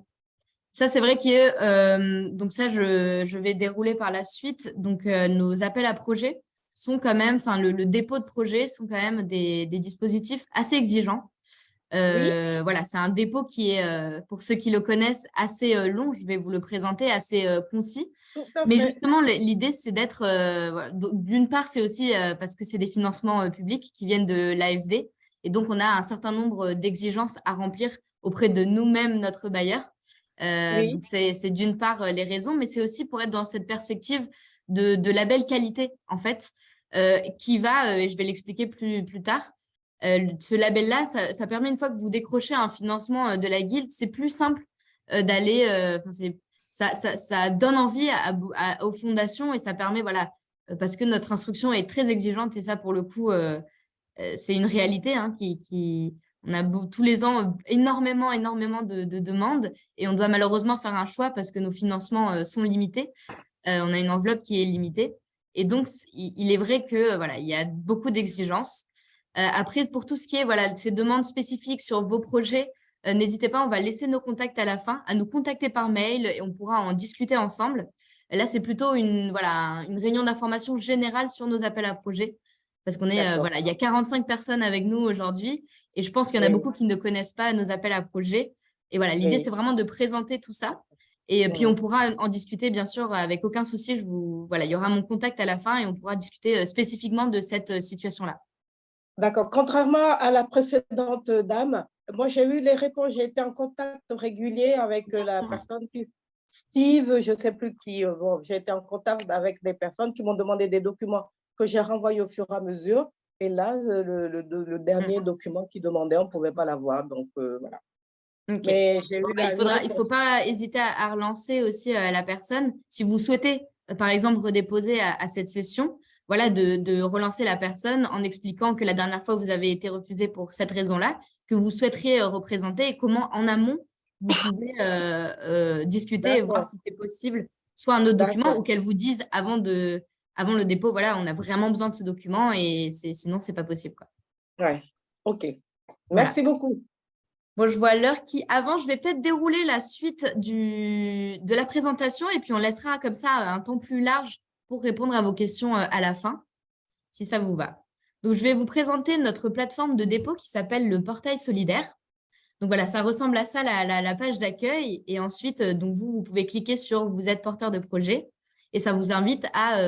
Ça, c'est vrai que donc ça, je vais dérouler par la suite. Donc, nos appels à projets sont quand même, le dépôt de projet sont quand même des dispositifs assez exigeants. Voilà, c'est un dépôt qui est, pour ceux qui le connaissent, assez long. Je vais vous le présenter, assez concis. Mais justement, l'idée, c'est d'être… d'une part, c'est aussi parce que c'est des financements publics qui viennent de l'AFD. Et donc, on a un certain nombre d'exigences à remplir auprès de nous-mêmes, notre bailleur. Donc, c'est d'une part les raisons, mais c'est aussi pour être dans cette perspective de la belle qualité, en fait. qui va, et je vais l'expliquer plus tard, ce label-là, ça permet, une fois que vous décrochez un financement de la guilde, c'est plus simple d'aller, ça donne envie aux fondations et ça permet, voilà, parce que notre instruction est très exigeante et ça, pour le coup, c'est une réalité hein, on a tous les ans énormément de demandes et on doit malheureusement faire un choix parce que nos financements sont limités. On a une enveloppe qui est limitée. Et donc, il est vrai que voilà, il y a beaucoup d'exigences. Après, pour tout ce qui est voilà, ces demandes spécifiques sur vos projets, n'hésitez pas, on va laisser nos contacts à la fin, à nous contacter par mail et on pourra en discuter ensemble. Là, c'est plutôt une réunion d'information générale sur nos appels à projets. Parce qu'on est, voilà, il y a 45 personnes avec nous aujourd'hui et je pense qu'il y en a beaucoup qui ne connaissent pas nos appels à projets. Et voilà, l'idée, c'est vraiment de présenter tout ça. Et puis, on pourra en discuter, bien sûr, avec aucun souci. Voilà, il y aura mon contact à la fin et on pourra discuter spécifiquement de cette situation-là. D'accord. Contrairement à la précédente dame, moi, j'ai eu les réponses. J'ai été en contact régulier avec la personne qui… Steve, je ne sais plus qui. Bon, j'ai été en contact avec des personnes qui m'ont demandé des documents que j'ai renvoyés au fur et à mesure. Et là, le dernier document qu'ils demandaient, on ne pouvait pas l'avoir. Donc, voilà. Okay. Mais il ne faut pas hésiter à relancer aussi la personne. Si vous souhaitez, par exemple, redéposer à cette session, voilà, de relancer la personne en expliquant que la dernière fois, vous avez été refusé pour cette raison-là, que vous souhaiteriez représenter et comment, en amont, vous pouvez discuter et voir si c'est possible, soit un autre document ou qu'elle vous dise avant le dépôt, voilà, on a vraiment besoin de ce document et sinon, ce n'est pas possible. Oui, OK. Merci beaucoup. Bon, je vois l'heure qui avance. Je vais peut-être dérouler la suite de la présentation et puis on laissera comme ça un temps plus large pour répondre à vos questions à la fin, si ça vous va. Donc, je vais vous présenter notre plateforme de dépôt qui s'appelle le Portail Solidaire. Donc, voilà, ça ressemble à ça, la page d'accueil. Et ensuite, donc vous pouvez cliquer sur « Vous êtes porteur de projet » et ça vous invite à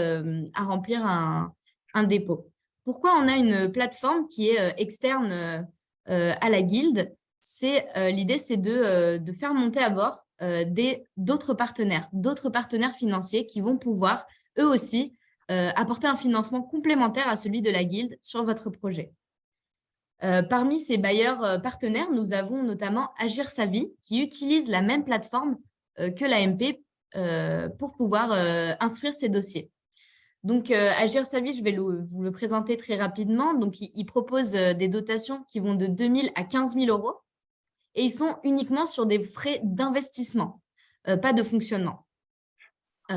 remplir un dépôt. Pourquoi on a une plateforme qui est externe à la guilde ? L'idée, c'est de faire monter à bord d'autres partenaires financiers qui vont pouvoir, eux aussi, apporter un financement complémentaire à celui de la guilde sur votre projet. Parmi ces bailleurs partenaires, nous avons notamment Agir sa vie, qui utilise la même plateforme que l'AMP pour pouvoir instruire ses dossiers. Donc, Agir sa vie, je vais vous le présenter très rapidement. Donc, il propose des dotations qui vont de 2 000 à 15 000 euros. Et ils sont uniquement sur des frais d'investissement, pas de fonctionnement. Et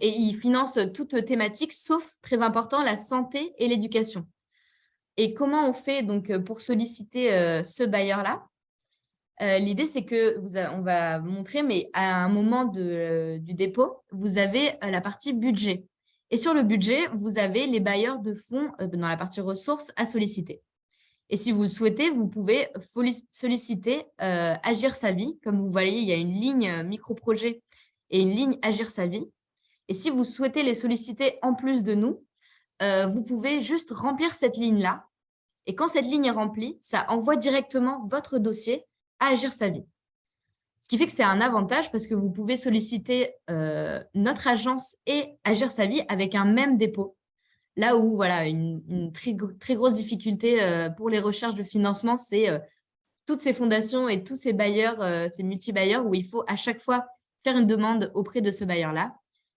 ils financent toute thématique, sauf, très important, la santé et l'éducation. Et comment on fait donc, pour solliciter ce bailleur-là ? L'idée, c'est on va montrer, mais à un moment du dépôt, vous avez la partie budget. Et sur le budget, vous avez les bailleurs de fonds dans la partie ressources à solliciter. Et si vous le souhaitez, vous pouvez solliciter Agir sa vie. Comme vous voyez, il y a une ligne micro-projet et une ligne Agir sa vie. Et si vous souhaitez les solliciter en plus de nous, vous pouvez juste remplir cette ligne-là. Et quand cette ligne est remplie, ça envoie directement votre dossier à Agir sa vie. Ce qui fait que c'est un avantage parce que vous pouvez solliciter notre agence et Agir sa vie avec un même dépôt. Là où, voilà, une très grosse difficulté pour les recherches de financement, c'est toutes ces fondations et tous ces bailleurs, ces multi-bailleurs, où il faut à chaque fois faire une demande auprès de ce bailleur-là.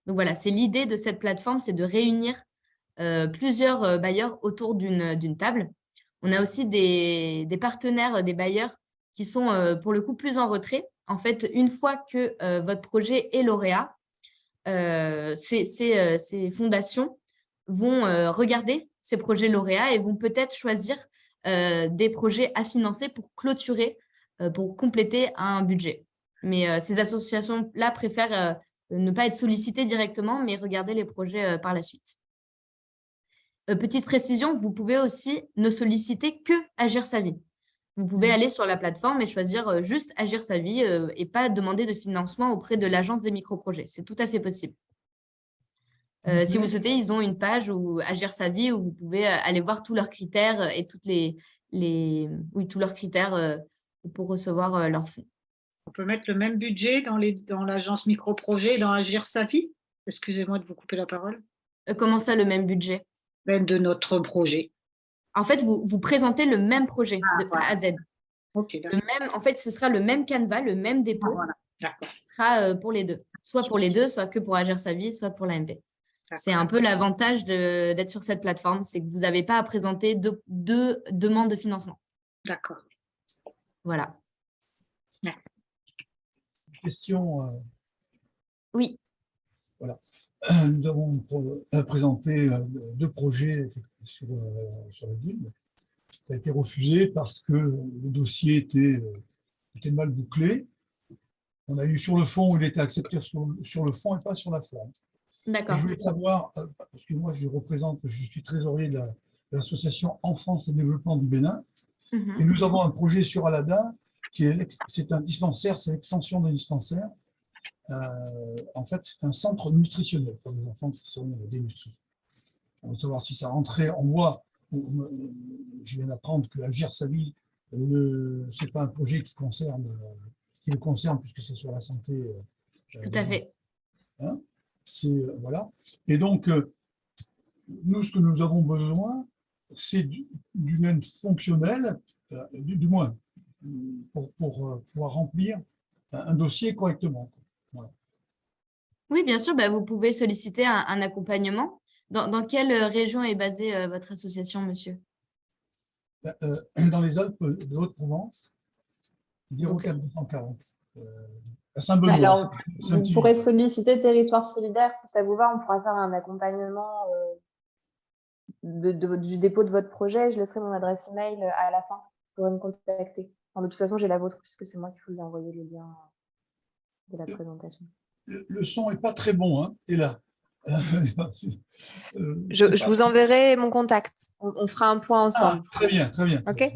Donc, voilà, c'est l'idée de cette plateforme, c'est de réunir plusieurs bailleurs autour d'une table. On a aussi des partenaires, des bailleurs qui sont pour le coup plus en retrait. En fait, une fois que votre projet est lauréat, ces fondations vont regarder ces projets lauréats et vont peut-être choisir des projets à financer pour clôturer, pour compléter un budget. Mais ces associations-là préfèrent ne pas être sollicitées directement, mais regarder les projets par la suite. Petite précision, vous pouvez aussi ne solliciter que Agir sa vie. Vous pouvez aller sur la plateforme et choisir juste Agir sa vie et pas demander de financement auprès de l'agence des micro-projets. C'est tout à fait possible. Si vous le souhaitez, ils ont une page où Agir sa vie où vous pouvez aller voir tous leurs critères et tous leurs critères pour recevoir leurs fonds. On peut mettre le même budget dans l'agence micro-projet et dans Agir sa vie? Excusez-moi de vous couper la parole. Comment ça, le même budget? De notre projet. En fait, vous présentez le même projet de voilà. A à Z. Ok, d'accord. En fait, ce sera le même canevas, le même dépôt. Voilà, d'accord. Ce sera pour les deux. Soit pour les deux, soit que pour Agir sa vie, soit pour l'AMP. C'est un peu l'avantage d'être sur cette plateforme, c'est que vous n'avez pas à présenter deux demandes de financement. D'accord. Voilà. Question. Oui. Voilà. Nous avons présenté 2 projets sur la ville. Ça a été refusé parce que le dossier était mal bouclé. On a eu sur le fond, il était accepté sur le fond et pas sur la forme. D'accord. Je voulais savoir, parce que moi je suis trésorier de l'association Enfance et Développement du Bénin, et nous avons un projet sur Alada, c'est un dispensaire, c'est l'extension d'un dispensaire. En fait, c'est un centre nutritionnel pour les enfants qui sont dénutris. On veut savoir si ça rentrait. On voit, je viens d'apprendre que Agir sa vie, ce n'est pas un projet qui le concerne puisque c'est sur la santé. Tout à fait. Hein, voilà. Et donc, nous, ce que nous avons besoin, c'est d'une aide fonctionnelle, du moins, pour pouvoir remplir un dossier correctement. Voilà. Oui, bien sûr, vous pouvez solliciter un accompagnement. Dans quelle région est basée votre association, monsieur? Dans les Alpes de Haute-Provence, 04240. À Saint-Benoît. Alors, vous pourrez solliciter Territoire Solidaire, si ça vous va, on pourra faire un accompagnement du dépôt de votre projet. Je laisserai mon adresse email à la fin, vous pourrez me contacter. Enfin, de toute façon, j'ai la vôtre, puisque c'est moi qui vous ai envoyé le lien de la présentation. Le son n'est pas très bon, hein, et là. Je vous enverrai mon contact. On fera un point ensemble. Très bien, très bien. Okay.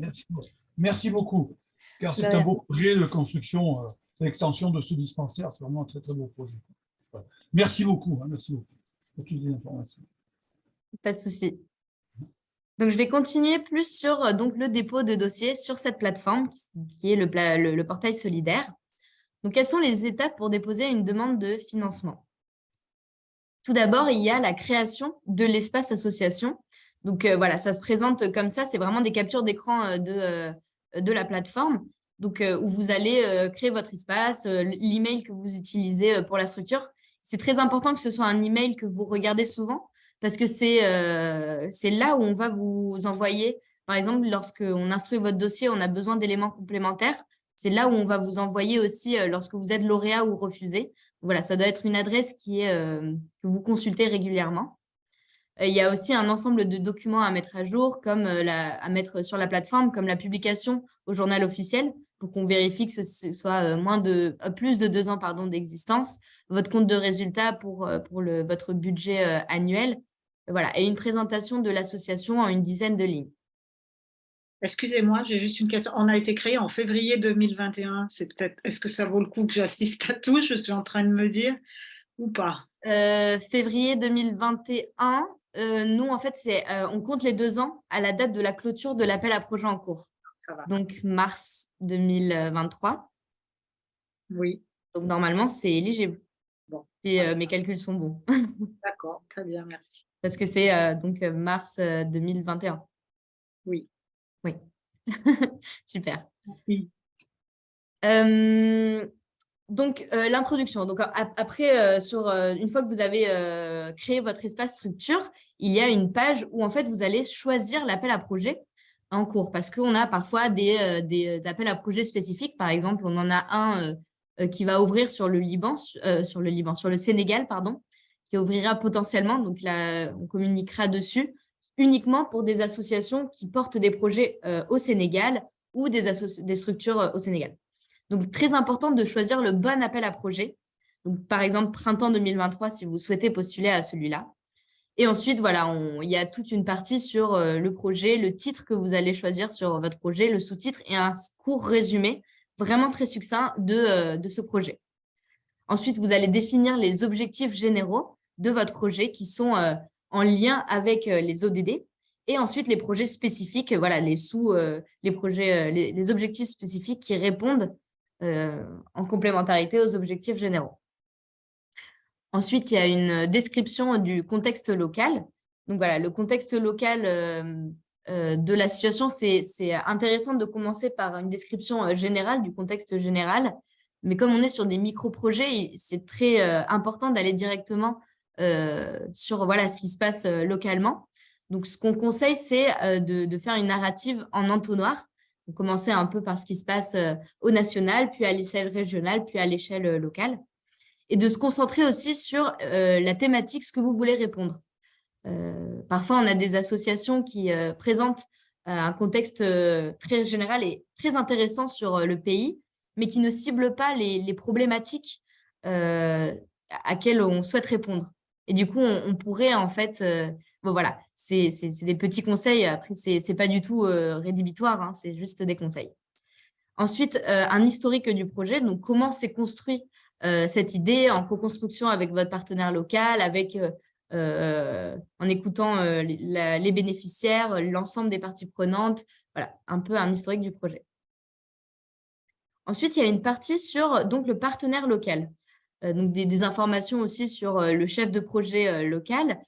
Merci beaucoup. Car c'est un beau projet de construction, l'extension de ce dispensaire. C'est vraiment un très, très beau projet. Voilà. Merci beaucoup. Merci beaucoup pour toutes les informations. Pas de souci. Donc, je vais continuer plus sur donc, le dépôt de dossier sur cette plateforme qui est le portail solidaire. Donc, quelles sont les étapes pour déposer une demande de financement? Tout d'abord, il y a la création de l'espace association. Donc, voilà, ça se présente comme ça. C'est vraiment des captures d'écran de la plateforme. Donc, où vous allez créer votre espace, l'email que vous utilisez pour la structure. C'est très important que ce soit un email que vous regardez souvent parce que c'est là où on va vous envoyer. Par exemple, lorsqu'on instruit votre dossier, on a besoin d'éléments complémentaires. C'est là où on va vous envoyer aussi lorsque vous êtes lauréat ou refusé. Voilà, ça doit être une adresse que vous consultez régulièrement. Il y a aussi un ensemble de documents à mettre à jour, comme à mettre sur la plateforme, comme la publication au journal officiel, pour qu'on vérifie que ce soit plus de 2 ans d'existence, votre compte de résultat pour votre budget annuel, voilà, et une présentation de l'association en une dizaine de lignes. Excusez-moi, j'ai juste une question. On a été créé en février 2021. Est-ce que ça vaut le coup que j'assiste à tout? Je suis en train de me dire, ou pas? Février 2021, nous, en fait, on compte les 2 ans à la date de la clôture de l'appel à projet en cours. Ça va. Donc, mars 2023. Oui. Donc, normalement, c'est éligible. Bon. Si mes calculs sont bons. D'accord, très bien, merci. Parce que c'est donc mars 2021. Oui. Oui. Super. Merci. Donc, l'introduction. Donc, après, une fois que vous avez créé votre espace structure, il y a une page où, en fait, vous allez choisir l'appel à projet en cours parce qu'on a parfois des appels à projet spécifiques. Par exemple, on en a un qui va ouvrir sur le Sénégal, qui ouvrira potentiellement. Donc, là, on communiquera dessus uniquement pour des associations qui portent des projets au Sénégal ou des structures au Sénégal. Donc, très important de choisir le bon appel à projet. Donc, par exemple, printemps 2023, si vous souhaitez postuler à celui-là. Et ensuite, voilà, il y a toute une partie sur le projet, le titre que vous allez choisir sur votre projet, le sous-titre et un court résumé vraiment très succinct de ce projet. Ensuite, vous allez définir les objectifs généraux de votre projet qui sont en lien avec les ODD. Et ensuite, les projets spécifiques, voilà, les objectifs spécifiques qui répondent en complémentarité aux objectifs généraux. Ensuite, il y a une description du contexte local. Donc voilà, le contexte local de la situation, c'est intéressant de commencer par une description générale du contexte général. Mais comme on est sur des micro-projets, c'est très important d'aller directement sur voilà, ce qui se passe localement. Donc, ce qu'on conseille, c'est de faire une narrative en entonnoir. Donc, commencer un peu par ce qui se passe au national, puis à l'échelle régionale, puis à l'échelle locale. Et de se concentrer aussi sur la thématique, ce que vous voulez répondre. Parfois, on a des associations qui présentent un contexte très général et très intéressant sur le pays, mais qui ne ciblent pas les problématiques à quelles on souhaite répondre. Et du coup, on pourrait en fait… bon, voilà, c'est des petits conseils. Après, ce n'est pas du tout rédhibitoire, hein, c'est juste des conseils. Ensuite, un historique du projet. Donc, comment s'est construit cette idée en co-construction avec votre partenaire local, avec… en écoutant les bénéficiaires, l'ensemble des parties prenantes, voilà, un peu un historique du projet. Ensuite, il y a une partie sur donc, le partenaire local, donc des informations aussi sur le chef de projet local,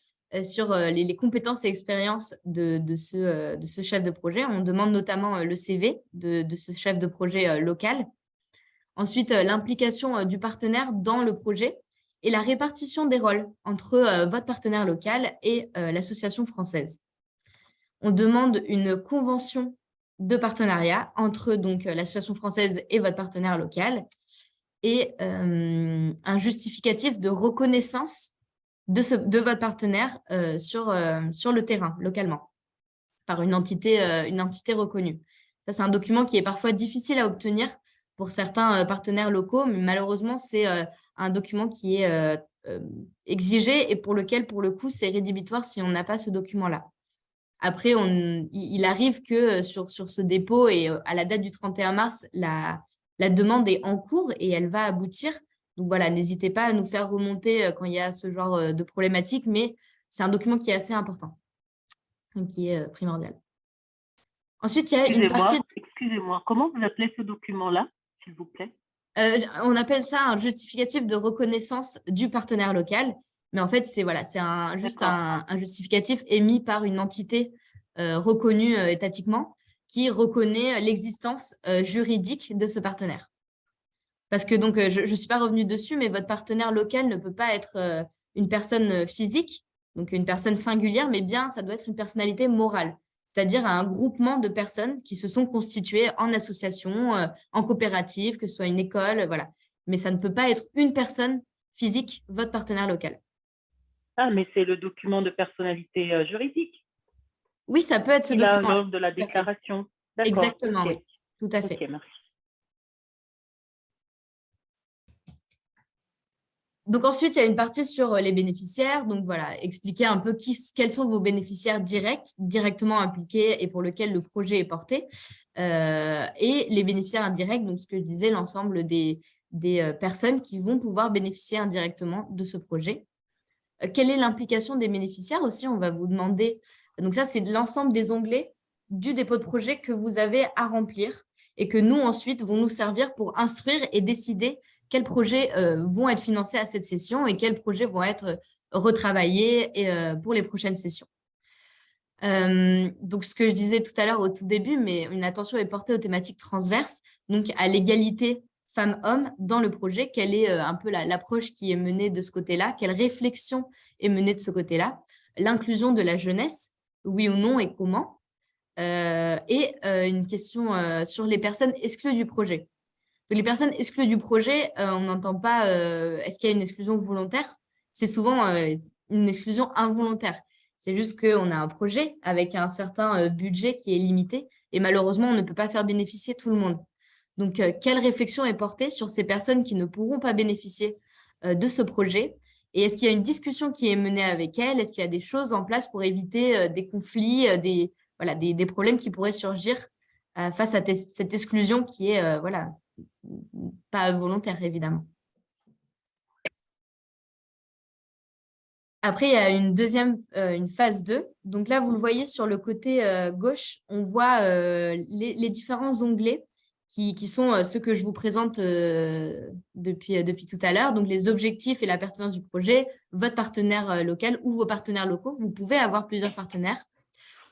sur les compétences et expériences de ce chef de projet. On demande notamment le CV de ce chef de projet local. Ensuite, l'implication du partenaire dans le projet et la répartition des rôles entre votre partenaire local et l'association française. On demande une convention de partenariat entre donc l'association française et votre partenaire local et un justificatif de reconnaissance de votre partenaire sur le terrain, localement, par une entité reconnue. Ça, c'est un document qui est parfois difficile à obtenir pour certains partenaires locaux, mais malheureusement, c'est un document qui est exigé et pour lequel, pour le coup, c'est rédhibitoire si on n'a pas ce document-là. Après, il arrive que sur ce dépôt et à la date du 31 mars, la demande est en cours et elle va aboutir. Donc voilà, n'hésitez pas à nous faire remonter quand il y a ce genre de problématique, mais c'est un document qui est assez important, qui est primordial. Ensuite, il y a une partie… Excusez-moi, comment vous appelez ce document-là, s'il vous plaît? On appelle ça un justificatif de reconnaissance du partenaire local. Mais en fait, c'est juste un justificatif émis par une entité reconnue étatiquement qui reconnaît l'existence juridique de ce partenaire. Parce que donc, je ne suis pas revenue dessus, mais votre partenaire local ne peut pas être une personne physique, donc une personne singulière, mais bien, ça doit être une personnalité morale, c'est-à-dire un groupement de personnes qui se sont constituées en association, en coopérative, que ce soit une école, voilà. Mais ça ne peut pas être une personne physique, votre partenaire local. Ah, mais c'est le document de personnalité juridique. Oui, ça peut être ce document. Lors de la déclaration. Exactement, okay. Oui, tout à fait. Ok, merci. Donc ensuite, il y a une partie sur les bénéficiaires. Donc voilà, expliquer un peu quels sont vos bénéficiaires directement impliqués et pour lesquels le projet est porté. Et les bénéficiaires indirects, donc ce que je disais, l'ensemble des personnes qui vont pouvoir bénéficier indirectement de ce projet. Quelle est l'implication des bénéficiaires aussi? On va vous demander. Donc ça, c'est l'ensemble des onglets du dépôt de projet que vous avez à remplir et que nous, ensuite, vont nous servir pour instruire et décider quels projets vont être financés à cette session et quels projets vont être retravaillés pour les prochaines sessions. Donc, ce que je disais tout à l'heure au tout début, mais une attention est portée aux thématiques transverses, donc à l'égalité femmes-hommes dans le projet. Quelle est un peu l'approche qui est menée de ce côté-là? Quelle réflexion est menée de ce côté-là? L'inclusion de la jeunesse, oui ou non et comment? Et une question sur les personnes exclues du projet. Les personnes exclues du projet, on n'entend pas est-ce qu'il y a une exclusion volontaire? C'est souvent une exclusion involontaire. C'est juste qu'on a un projet avec un certain budget qui est limité et malheureusement, on ne peut pas faire bénéficier tout le monde. Donc, quelle réflexion est portée sur ces personnes qui ne pourront pas bénéficier de ce projet? Et est-ce qu'il y a une discussion qui est menée avec elles? Est-ce qu'il y a des choses en place pour éviter des conflits, des problèmes qui pourraient surgir face à cette exclusion qui est pas volontaire, évidemment. Après, il y a une phase 2. Donc là, vous le voyez sur le côté gauche, on voit les différents onglets qui sont ceux que je vous présente depuis tout à l'heure. Donc, les objectifs et la pertinence du projet, votre partenaire local ou vos partenaires locaux. Vous pouvez avoir plusieurs partenaires,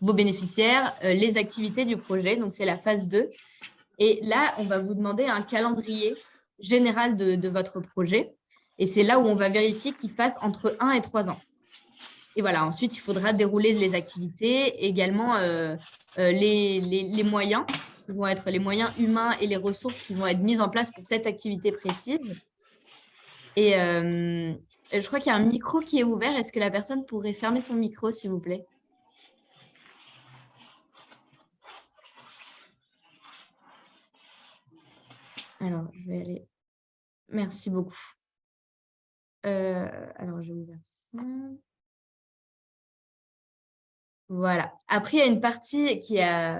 vos bénéficiaires, les activités du projet. Donc, c'est la phase 2. Et là, on va vous demander un calendrier général de votre projet. Et c'est là où on va vérifier qu'il fasse entre 1 et 3 ans. Et voilà, ensuite, il faudra dérouler les activités, également les moyens, qui vont être les moyens humains et les ressources qui vont être mises en place pour cette activité précise. Et je crois qu'il y a un micro qui est ouvert. Est-ce que la personne pourrait fermer son micro, s'il vous plaît? Alors, je vais aller. Merci beaucoup. Alors, je vais ouvrir ça. Voilà. Après, il y a une partie qui est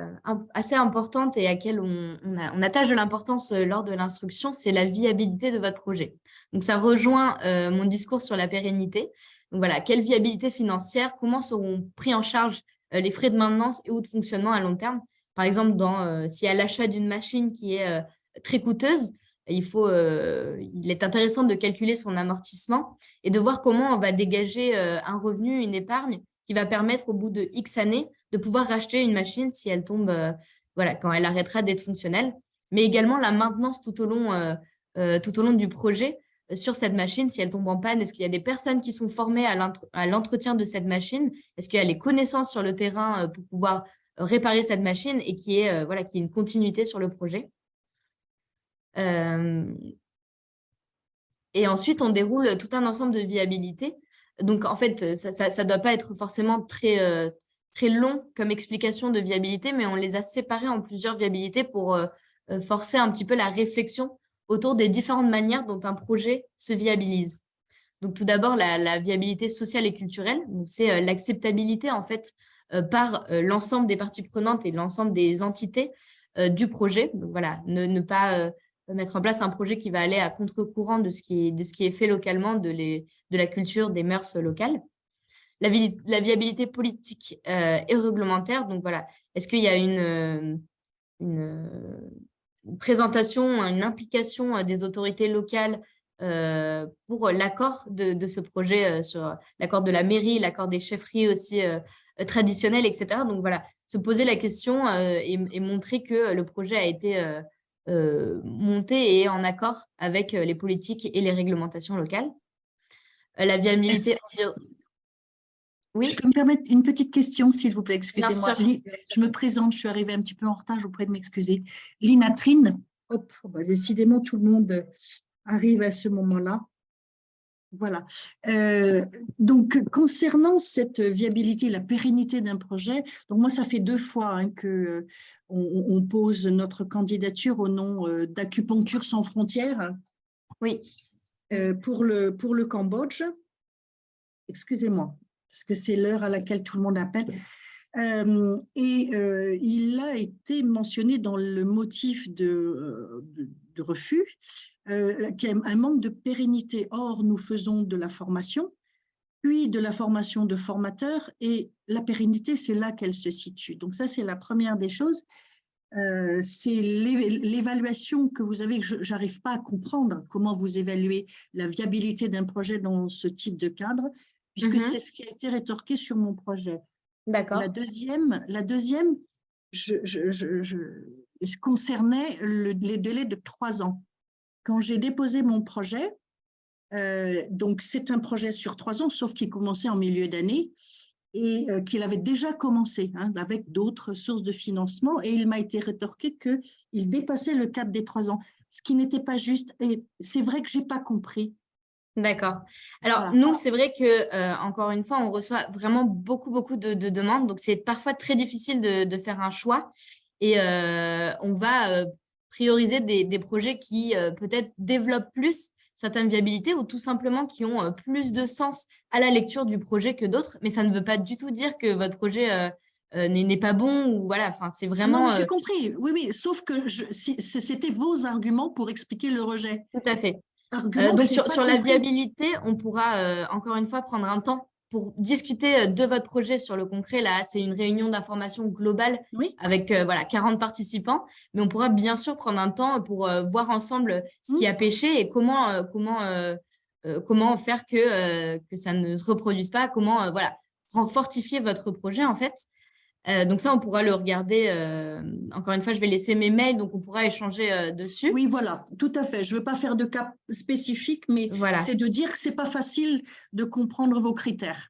assez importante et à laquelle on attache de l'importance lors de l'instruction, c'est la viabilité de votre projet. Donc, ça rejoint mon discours sur la pérennité. Donc, voilà, quelle viabilité financière, comment seront pris en charge les frais de maintenance et ou de fonctionnement à long terme. Par exemple, s'il y a l'achat d'une machine qui est très coûteuse, il est intéressant de calculer son amortissement et de voir comment on va dégager un revenu, une épargne qui va permettre au bout de X années de pouvoir racheter une machine si elle tombe, quand elle arrêtera d'être fonctionnelle, mais également la maintenance tout au long du projet sur cette machine. Si elle tombe en panne, est-ce qu'il y a des personnes qui sont formées à l'entretien de cette machine? Est-ce qu'il y a les connaissances sur le terrain pour pouvoir réparer cette machine et qu'il y ait une continuité sur le projet? Et ensuite, on déroule tout un ensemble de viabilité. Donc, en fait, ça ne doit pas être forcément très long comme explication de viabilité, mais on les a séparés en plusieurs viabilités pour forcer un petit peu la réflexion autour des différentes manières dont un projet se viabilise. Donc, tout d'abord, la viabilité sociale et culturelle. C'est l'acceptabilité, en fait, par l'ensemble des parties prenantes et l'ensemble des entités du projet. Donc, voilà, ne pas mettre en place un projet qui va aller à contre-courant de ce qui est fait localement, de la culture, des mœurs locales. La viabilité politique et réglementaire. Donc, voilà, est-ce qu'il y a une présentation, une implication des autorités locales pour l'accord de ce projet, sur l'accord de la mairie, l'accord des chefferies aussi traditionnelles, etc. Donc, voilà, se poser la question et montrer que le projet a été monté et en accord avec les politiques et les réglementations locales. La viabilité… Oui. Je peux me permettre une petite question, s'il vous plaît, excusez-moi. Je me présente, je suis arrivée un petit peu en retard, je vous prie de m'excuser. Linatrine, hop, décidément, tout le monde arrive à ce moment-là. Voilà. Donc, concernant cette viabilité, la pérennité d'un projet, donc moi, ça fait 2 fois que on pose notre candidature au nom d'Acupuncture sans frontières. Oui. Pour le Cambodge. Excusez-moi, parce que c'est l'heure à laquelle tout le monde appelle. Il a été mentionné dans le motif de refus qu'il y a un manque de pérennité. Or, nous faisons de la formation, puis de la formation de formateurs, et la pérennité, c'est là qu'elle se situe. Donc ça, c'est la première des choses. C'est l'évaluation que vous avez, que je n'arrive pas à comprendre comment vous évaluez la viabilité d'un projet dans ce type de cadre, puisque c'est ce qui a été rétorqué sur mon projet. D'accord. La deuxième je concernait les délais de 3 ans. Quand j'ai déposé mon projet, donc c'est un projet sur 3 ans, sauf qu'il commençait en milieu d'année et qu'il avait déjà commencé avec d'autres sources de financement, et il m'a été rétorqué qu'il dépassait le cap des 3 ans, ce qui n'était pas juste. Et c'est vrai que je n'ai pas compris. D'accord. Alors, nous, c'est vrai que, encore une fois, on reçoit vraiment beaucoup de demandes. Donc, c'est parfois très difficile de faire un choix. Et on va prioriser des projets qui peut-être développent plus certaines viabilités ou tout simplement qui ont plus de sens à la lecture du projet que d'autres. Mais ça ne veut pas du tout dire que votre projet n'est pas bon ou voilà. Enfin, c'est vraiment… Non, j'ai compris. Oui, sauf que c'était vos arguments pour expliquer le rejet. Tout à fait. Donc, sur la viabilité, on pourra encore une fois prendre un temps pour discuter de votre projet sur le concret, là, c'est une réunion d'information globale avec 40 participants. Mais on pourra bien sûr prendre un temps pour voir ensemble ce qui a pêché et comment faire que ça ne se reproduise pas, comment fortifier votre projet, en fait. Donc ça, on pourra le regarder. Encore une fois, je vais laisser mes mails, donc on pourra échanger dessus. Oui, voilà, tout à fait. Je ne veux pas faire de cas spécifiques, mais c'est de dire que ce n'est pas facile de comprendre vos critères.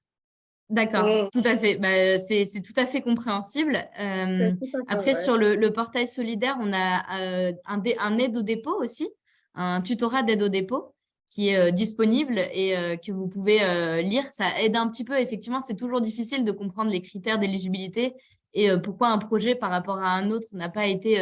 D'accord, tout à fait. C'est tout à fait compréhensible. Après, sur le portail solidaire, on a un aide au dépôt aussi, un tutorat d'aide au dépôt qui est disponible et que vous pouvez lire. Ça aide un petit peu. Effectivement, c'est toujours difficile de comprendre les critères d'éligibilité et pourquoi un projet par rapport à un autre n'a pas été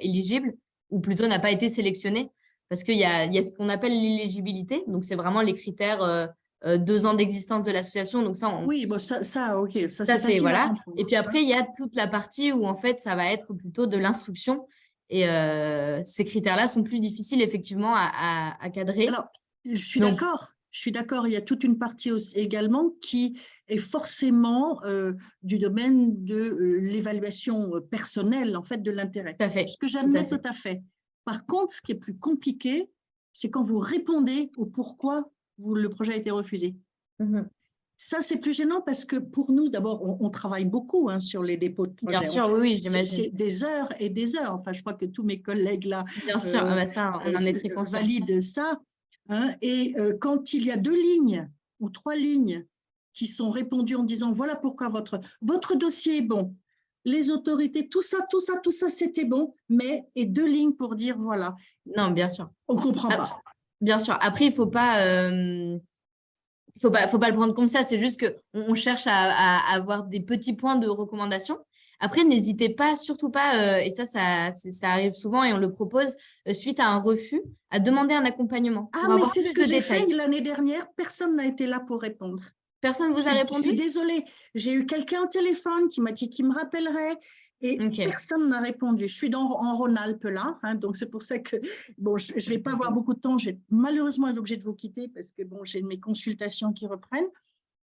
éligible ou plutôt n'a pas été sélectionné. Parce qu'il y a ce qu'on appelle l'éligibilité. Donc, c'est vraiment les critères 2 ans d'existence de l'association. Donc, ça, oui, bon, ça, OK. Ça c'est voilà. Et puis après, il y a toute la partie où, en fait, ça va être plutôt de l'instruction. Et ces critères-là sont plus difficiles, effectivement, à cadrer. Alors, je suis d'accord. Je suis d'accord. Il y a toute une partie aussi également qui est forcément du domaine de l'évaluation personnelle, en fait, de l'intérêt. Ce que j'admets tout à fait. Par contre, ce qui est plus compliqué, c'est quand vous répondez au pourquoi le projet a été refusé. Ça, c'est plus gênant parce que pour nous, d'abord, on travaille beaucoup sur les dépôts de projets. Bien sûr, oui, j'imagine. C'est des heures et des heures. Enfin, je crois que tous mes collègues là Bien sûr, ça, on en est très conscient. Valident ça. Et quand il y a 2 lignes ou 3 lignes qui sont répondues en disant voilà pourquoi votre dossier est bon, les autorités, tout ça, c'était bon, mais et 2 lignes pour dire voilà. Non, bien sûr. On ne comprend pas. Bien sûr. Après, il ne faut pas le prendre comme ça. C'est juste qu'on cherche à avoir des petits points de recommandation. Après, n'hésitez pas, surtout pas, et ça arrive souvent et on le propose, suite à un refus, à demander un accompagnement. Ah, mais c'est ce que j'ai fait l'année dernière. Personne n'a été là pour répondre. Personne ne vous a répondu? Je suis désolée. J'ai eu quelqu'un au téléphone qui m'a dit qu'il me rappellerait et personne n'a répondu. Je suis en Rhône-Alpes là, donc c'est pour ça que bon, je ne vais pas avoir beaucoup de temps. J'ai malheureusement l'objet de vous quitter parce que bon, j'ai mes consultations qui reprennent.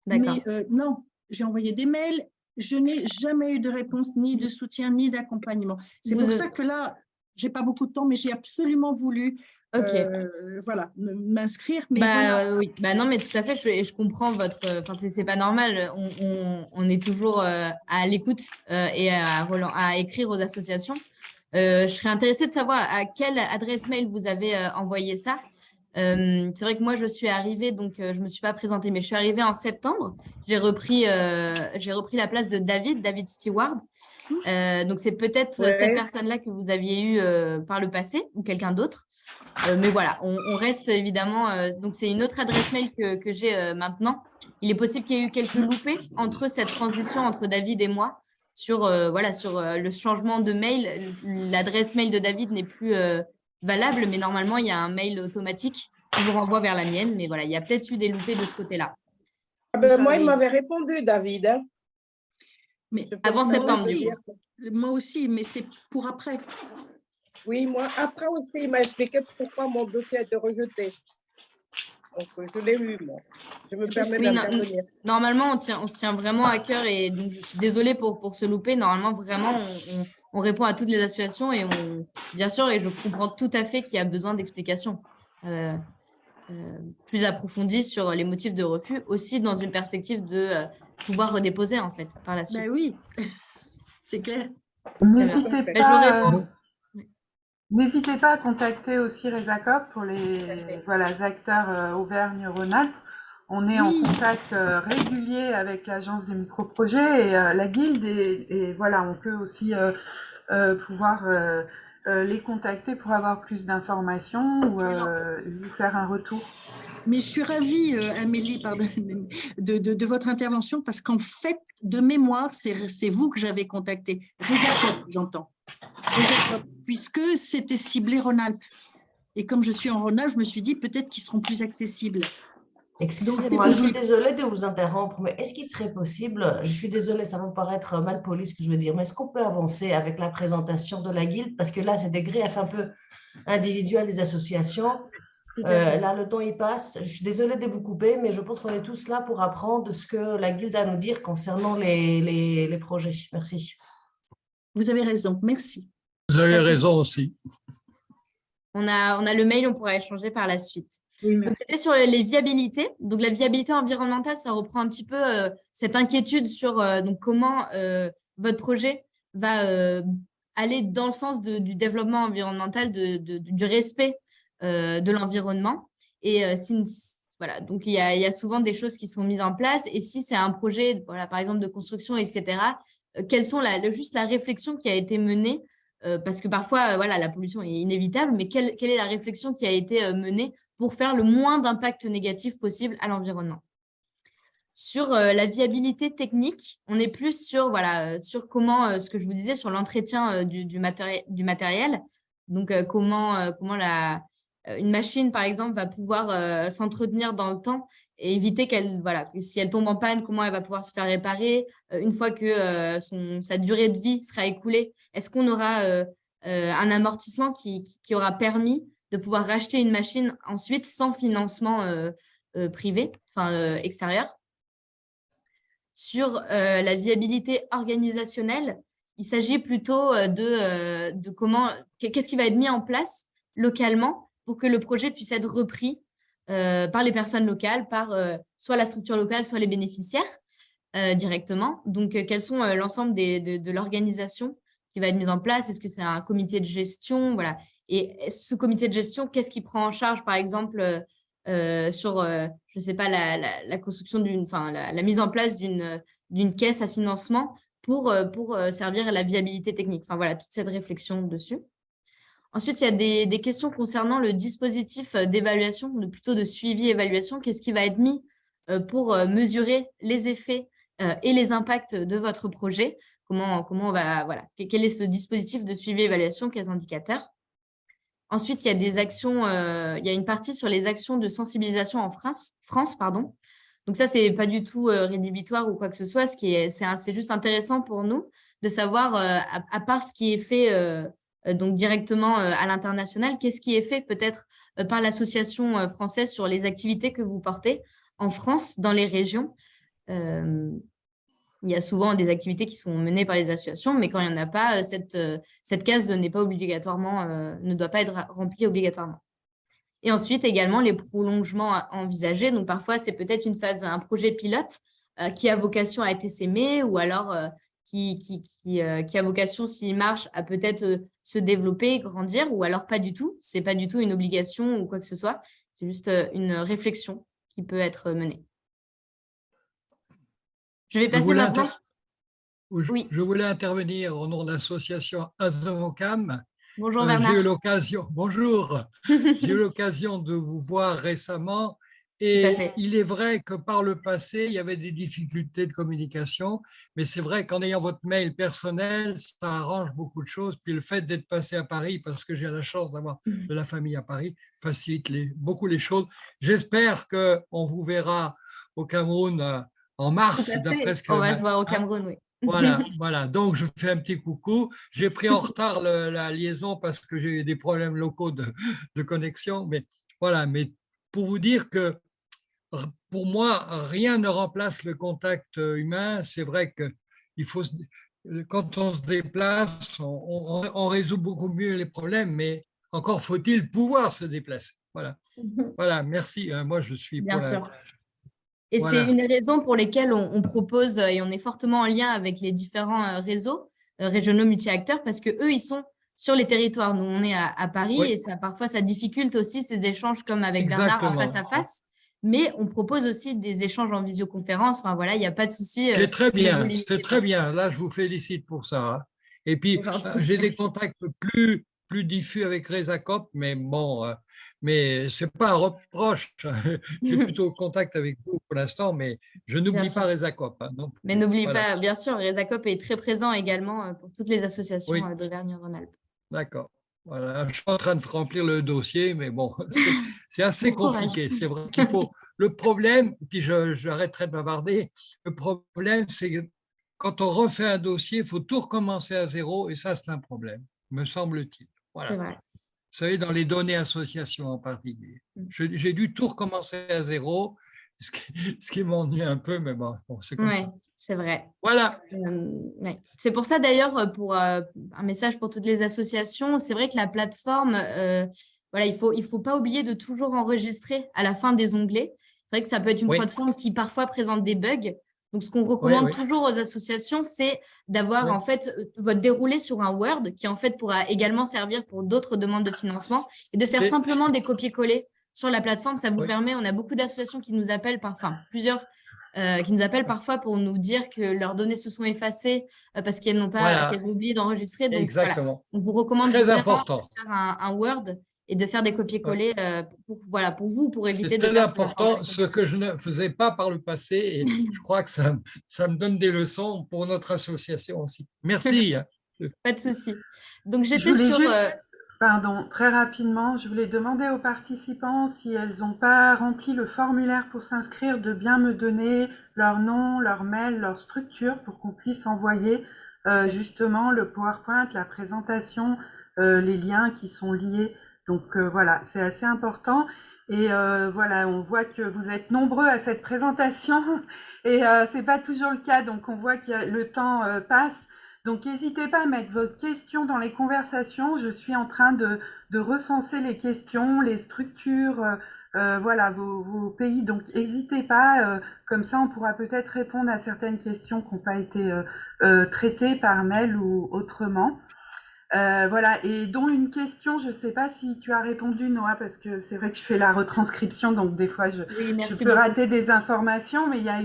D'accord. Mais non, j'ai envoyé des mails. Je n'ai jamais eu de réponse, ni de soutien, ni d'accompagnement. C'est pour ça que là, je n'ai pas beaucoup de temps, mais j'ai absolument voulu m'inscrire. Oui, non, mais tout à fait, je comprends votre… Enfin, c'est pas normal. On est toujours à l'écoute et à écrire aux associations. Je serais intéressée de savoir à quelle adresse mail vous avez envoyé ça. C'est vrai que moi, je suis arrivée, donc je ne me suis pas présentée, mais je suis arrivée en septembre. J'ai repris la place de David Stewart. Donc, c'est peut-être cette personne-là que vous aviez eue par le passé ou quelqu'un d'autre. Mais voilà, on reste évidemment… donc, c'est une autre adresse mail que j'ai maintenant. Il est possible qu'il y ait eu quelques loupés entre cette transition entre David et moi sur le changement de mail. L'adresse mail de David n'est plus… valable, mais normalement, il y a un mail automatique qui vous renvoie vers la mienne. Mais voilà, il y a peut-être eu des loupés de ce côté-là. Moi, il m'avait répondu, David. Mais avant septembre, moi aussi, mais c'est pour après. Oui, moi, après aussi, il m'a expliqué pourquoi mon dossier a été rejeté. Donc, je l'ai eu, moi. Je me permets d'intervenir. Normalement, on se tient vraiment à cœur et donc, je suis désolée pour ce loupé. Normalement, vraiment, on répond à toutes les associations et bien sûr, et je comprends tout à fait qu'il y a besoin d'explications plus approfondies sur les motifs de refus, aussi dans une perspective de pouvoir redéposer, en fait, par la suite. Ben oui, c'est clair. N'hésitez pas à contacter aussi Rezacoop pour les acteurs Auvergne-Rhône-Alpes. On est en contact régulier avec l'agence des micro-projets et la guilde et voilà, on peut aussi pouvoir les contacter pour avoir plus d'informations ou vous faire un retour. Mais je suis ravie, Amélie, de votre intervention parce qu'en fait, de mémoire, c'est vous que j'avais contacté. Rezacoop, j'entends. Puisque c'était ciblé Rhône-Alpes. Et comme je suis en Rhône-Alpes, je me suis dit peut-être qu'ils seront plus accessibles. Excusez-moi, je suis désolée de vous interrompre, mais est-ce qu'il serait possible, je suis désolée, ça va me paraître mal poli ce que je veux dire, mais est-ce qu'on peut avancer avec la présentation de la guilde? Parce que là, c'est des griefs un peu individuels des associations. Tout à fait. Là, le temps, il passe. Je suis désolée de vous couper, mais je pense qu'on est tous là pour apprendre ce que la Guilde a à nous dire concernant les projets. Merci. Vous avez raison, merci. Vous avez raison aussi. On a le mail, on pourra échanger par la suite. Oui, Donc, c'était sur les viabilités. Donc, la viabilité environnementale, ça reprend un petit peu cette inquiétude sur donc, comment votre projet va aller dans le sens du développement environnemental, du respect de l'environnement. Et voilà, donc il y a souvent des choses qui sont mises en place. Et si c'est un projet, voilà, par exemple, de construction, etc., quelles sont juste la réflexion qui a été menée parce que parfois, voilà, la pollution est inévitable, mais quelle est la réflexion qui a été menée pour faire le moins d'impact négatif possible à l'environnement? Sur la viabilité technique, on est plus sur, voilà, sur comment, ce que je vous disais, sur l'entretien du matériel. Donc, comment une machine, par exemple, va pouvoir s'entretenir dans le temps et éviter voilà, si elle tombe en panne, comment elle va pouvoir se faire réparer une fois que sa durée de vie sera écoulée. Est-ce qu'on aura un amortissement qui aura permis de pouvoir racheter une machine ensuite sans financement privé, enfin extérieur? Sur la viabilité organisationnelle, il s'agit plutôt de comment, qu'est-ce qui va être mis en place localement pour que le projet puisse être repris par les personnes locales, par soit la structure locale, soit les bénéficiaires directement. Donc, quels sont l'ensemble de l'organisation qui va être mise en place? Est-ce que c'est un comité de gestion? Voilà. Et ce comité de gestion, qu'est-ce qui prend en charge, par exemple, sur, je ne sais pas, la construction la mise en place d'une caisse à financement pour servir à la viabilité technique. Enfin, voilà, toute cette réflexion dessus. Ensuite, il y a des questions concernant le dispositif d'évaluation, plutôt de suivi-évaluation. Qu'est-ce qui va être mis pour mesurer les effets et les impacts de votre projet? Comment on va, voilà, quel est ce dispositif de suivi-évaluation? Quels indicateurs? Ensuite, il y a des actions, il y a une partie sur les actions de sensibilisation en France, pardon. Donc ça, c'est pas du tout rédhibitoire ou quoi que ce soit. C'est juste intéressant pour nous de savoir, à part ce qui est fait donc directement à l'international, qu'est-ce qui est fait peut-être par l'association française sur les activités que vous portez en France, dans les régions. Il y a souvent des activités qui sont menées par les associations, mais quand il n'y en a pas, cette case n'est pas obligatoirement, ne doit pas être remplie obligatoirement. Et ensuite, également, les prolongements envisagés. Donc, parfois, c'est peut-être un projet pilote qui a vocation à être essaimé ou alors qui a vocation, s'il marche, à peut-être se développer, grandir, ou alors pas du tout. Ce n'est pas du tout une obligation ou quoi que ce soit. C'est juste une réflexion qui peut être menée. Je vais passer maintenant. Oui. Je voulais intervenir au nom de l'association Azovocam. Bonjour Bernard. J'ai eu l'occasion de vous voir récemment et il est vrai que par le passé, il y avait des difficultés de communication, mais c'est vrai qu'en ayant votre mail personnel, ça arrange beaucoup de choses. Puis le fait d'être passé à Paris, parce que j'ai la chance d'avoir de la famille à Paris, facilite beaucoup les choses. J'espère qu'on vous verra au Cameroun en mars, d'après ce que... On va se voir au Cameroun, oui. Voilà. Donc, je fais un petit coucou. J'ai pris en retard la liaison parce que j'ai eu des problèmes locaux de connexion. Mais voilà, mais pour vous dire que pour moi, rien ne remplace le contact humain. C'est vrai que quand on se déplace, on résout beaucoup mieux les problèmes, mais encore faut-il pouvoir se déplacer. Voilà, merci. Moi, je suis Bien sûr. Et c'est une raison pour lesquelles on propose, et on est fortement en lien avec les différents réseaux régionaux multi-acteurs, parce qu'eux, ils sont sur les territoires. Nous, on est à Paris, et parfois, ça difficulte aussi ces échanges comme avec Bernard en face à face. Mais on propose aussi des échanges en visioconférence. Enfin, voilà, il n'y a pas de souci. C'est très bien, c'est très bien. Là, je vous félicite pour ça. Et puis, j'ai des contacts plus diffus avec Resacop, mais bon, mais ce n'est pas un reproche. J'ai plutôt contact avec vous pour l'instant, mais je n'oublie pas Resacop. Mais n'oublie pas, bien sûr, Resacop est très présent également pour toutes les associations d'Auvergne-Rhône-Alpes. D'accord. Voilà. Je suis en train de remplir le dossier, mais bon, c'est assez compliqué. C'est vrai qu'il faut… Le problème, puis j'arrêterai de bavarder, le problème, c'est que quand on refait un dossier, il faut tout recommencer à zéro, et ça, c'est un problème, me semble-t-il. Voilà. C'est vrai. savez, dans les données associations en particulier. J'ai dû tout recommencer à zéro, ce qui m'ennuie un peu, mais bon c'est comme ça. C'est vrai. Voilà. Ouais. C'est pour ça d'ailleurs, pour un message pour toutes les associations, c'est vrai que la plateforme, voilà, il faut pas oublier de toujours enregistrer à la fin des onglets. C'est vrai que ça peut être une plateforme qui parfois présente des bugs. Donc, ce qu'on recommande toujours aux associations, c'est d'avoir en fait votre déroulé sur un Word qui en fait pourra également servir pour d'autres demandes de financement et de faire simplement des copier-coller sur la plateforme. Ça vous permet, on a beaucoup d'associations qui nous appellent, plusieurs qui nous appellent parfois pour nous dire que leurs données se sont effacées parce qu'elles n'ont pas, qu'elles ont oublié d'enregistrer. Donc, voilà, on vous recommande de faire un Word et de faire des copier-coller pour vous, pour éviter de perdre. C'est très important, ce que je ne faisais pas par le passé, et je crois que ça me donne des leçons pour notre association aussi. Merci. Pas de souci. Donc, j'étais sur… Pardon, très rapidement, je voulais demander aux participants si elles n'ont pas rempli le formulaire pour s'inscrire, de bien me donner leur nom, leur mail, leur structure pour qu'on puisse envoyer justement le PowerPoint, la présentation, les liens qui sont liés. Donc voilà, c'est assez important. Et voilà, on voit que vous êtes nombreux à cette présentation et c'est pas toujours le cas. Donc on voit que le temps passe. Donc n'hésitez pas à mettre vos questions dans les conversations. Je suis en train de recenser les questions, les structures, voilà, vos pays. Donc n'hésitez pas. Comme ça, on pourra peut-être répondre à certaines questions qui n'ont pas été traitées par mail ou autrement. Voilà, et dont une question, je ne sais pas si tu as répondu, Noah, parce que c'est vrai que je fais la retranscription, donc des fois je peux rater des informations, mais il y a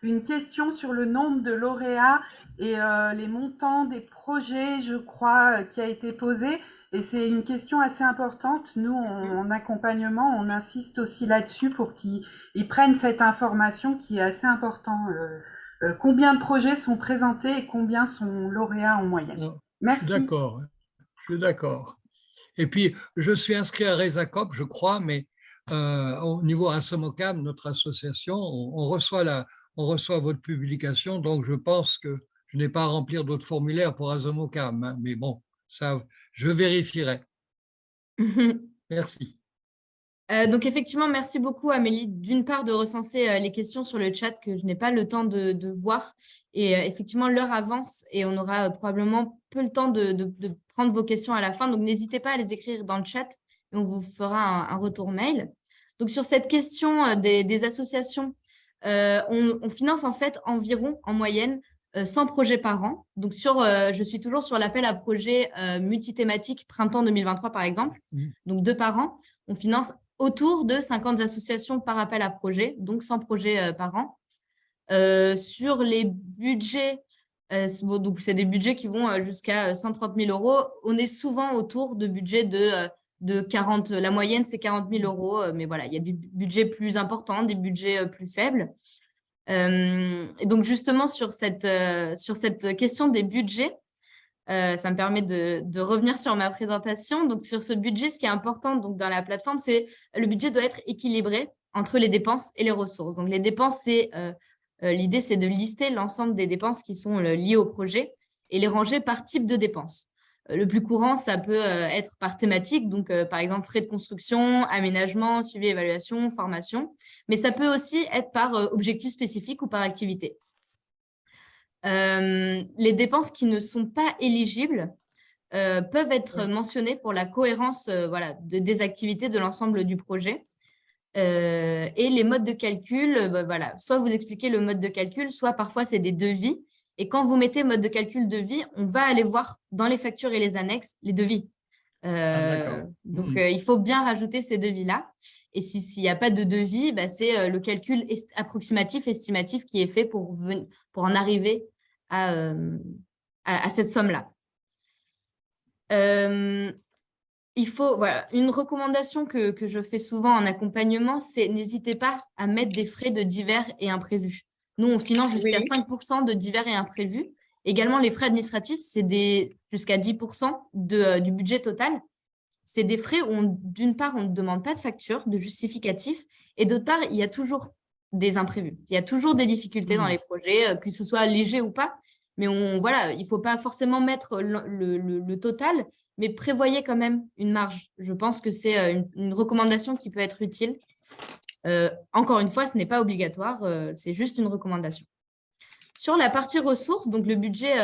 une question sur le nombre de lauréats et les montants des projets, je crois, qui a été posée, et c'est une question assez importante. Nous, en accompagnement, on insiste aussi là-dessus pour qu'ils prennent cette information qui est assez importante. Combien de projets sont présentés et combien sont lauréats en moyenne? Merci. Je suis d'accord. Et puis, je suis inscrit à Resacop, je crois, mais au niveau Asomocam, notre association, on reçoit votre publication, donc je pense que je n'ai pas à remplir d'autres formulaires pour Asomocam, hein, mais bon, ça, je vérifierai. Merci. Donc, effectivement, merci beaucoup, Amélie, d'une part de recenser les questions sur le chat que je n'ai pas le temps de voir. Et effectivement, l'heure avance et on aura probablement peu le temps de prendre vos questions à la fin. Donc, n'hésitez pas à les écrire dans le chat et on vous fera un retour mail. Donc, sur cette question des associations, on finance en fait environ, en moyenne, 100 projets par an. Donc, je suis toujours sur l'appel à projets multithématiques printemps 2023, par exemple. Donc, 2 par an. On finance autour de 50 associations par appel à projet, donc 100 projets par an. Sur les budgets, donc c'est des budgets qui vont jusqu'à 130 000 €. On est souvent autour de budgets de 40, la moyenne c'est 40 000 €, mais voilà, il y a des budgets plus importants, des budgets plus faibles. Et donc justement sur cette question des budgets, ça me permet de revenir sur ma présentation. Donc, sur ce budget, ce qui est important donc, dans la plateforme, c'est le budget doit être équilibré entre les dépenses et les ressources. Donc, les dépenses, l'idée, c'est de lister l'ensemble des dépenses qui sont liées au projet et les ranger par type de dépenses. Le plus courant, ça peut être par thématique, donc par exemple frais de construction, aménagement, suivi, évaluation, formation, mais ça peut aussi être par objectif spécifique ou par activité. Les dépenses qui ne sont pas éligibles peuvent être mentionnées pour la cohérence des activités de l'ensemble du projet. Et les modes de calcul, voilà, soit vous expliquez le mode de calcul, soit parfois c'est des devis. Et quand vous mettez mode de calcul devis, on va aller voir dans les factures et les annexes les devis. Donc, il faut bien rajouter ces devis-là. Et s'il n'y a pas de devis, c'est le calcul approximatif, estimatif qui est fait pour en arriver à cette somme-là. Il faut, voilà, une recommandation que je fais souvent en accompagnement, c'est n'hésitez pas à mettre des frais de divers et imprévus. Nous, on finance jusqu'à 5% de divers et imprévus. Également, les frais administratifs, c'est jusqu'à 10% du budget total. C'est des frais où, d'une part, on ne demande pas de facture, de justificatif, et d'autre part, il y a toujours des imprévus. Il y a toujours des difficultés dans les projets, que ce soit léger ou pas. Mais voilà, il ne faut pas forcément mettre le total, mais prévoyez quand même une marge. Je pense que c'est une recommandation qui peut être utile. Encore une fois, ce n'est pas obligatoire, c'est juste une recommandation. Sur la partie ressources, donc le budget,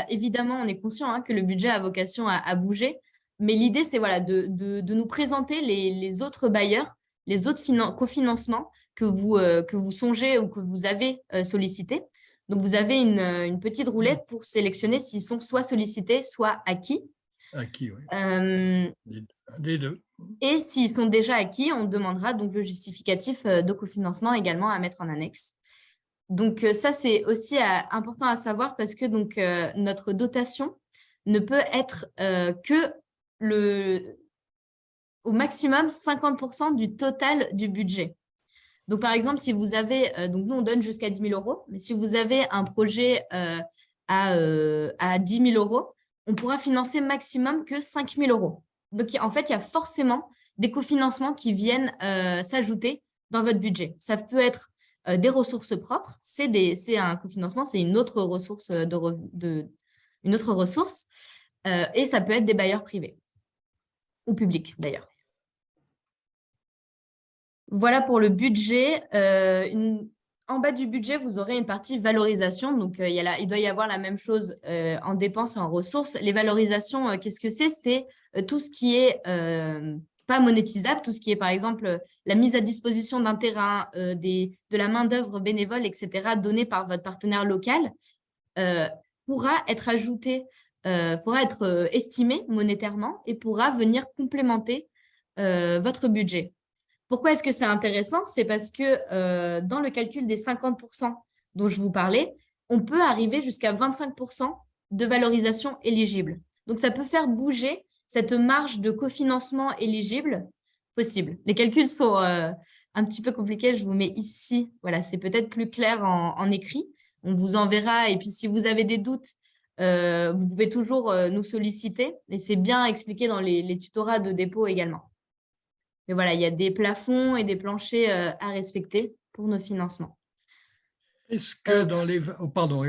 évidemment, on est conscient que le budget a vocation à bouger, mais l'idée, c'est voilà, de nous présenter les autres bailleurs, les autres cofinancements que vous songez ou que vous avez sollicités. Donc, vous avez une petite roulette pour sélectionner s'ils sont soit sollicités, soit acquis. Acquis, oui. Les deux. Et s'ils sont déjà acquis, on demandera donc le justificatif de cofinancement également à mettre en annexe. Donc, ça, c'est aussi important à savoir parce que donc, notre dotation ne peut être que au maximum 50% du total du budget. Donc, par exemple, si vous avez, donc nous, on donne jusqu'à 10 000 €, mais si vous avez un projet à 10 000 €, on pourra financer maximum que 5 000 €. Donc, en fait, il y a forcément des cofinancements qui viennent s'ajouter dans votre budget. Ça peut être des ressources propres, c'est un cofinancement, c'est une autre ressource, une autre ressource, et ça peut être des bailleurs privés ou publics d'ailleurs. Voilà pour le budget. En bas du budget, vous aurez une partie valorisation. Donc, il doit y avoir la même chose en dépenses et en ressources. Les valorisations, qu'est-ce que c'est? C'est tout ce qui est pas monétisable, tout ce qui est, par exemple, la mise à disposition d'un terrain, de la main-d'œuvre bénévole, etc., donnée par votre partenaire local, pourra être ajouté, pourra être estimé monétairement et pourra venir complémenter votre budget. Pourquoi est-ce que c'est intéressant? C'est parce que dans le calcul des 50% dont je vous parlais, on peut arriver jusqu'à 25% de valorisation éligible. Donc, ça peut faire bouger cette marge de cofinancement éligible possible. Les calculs sont un petit peu compliqués. Je vous mets ici. Voilà, c'est peut-être plus clair en écrit. On vous enverra. Et puis, si vous avez des doutes, vous pouvez toujours nous solliciter. Et c'est bien expliqué dans les tutorats de dépôt également. Mais voilà, il y a des plafonds et des planchers à respecter pour nos financements. Est-ce que dans les… Oh, pardon,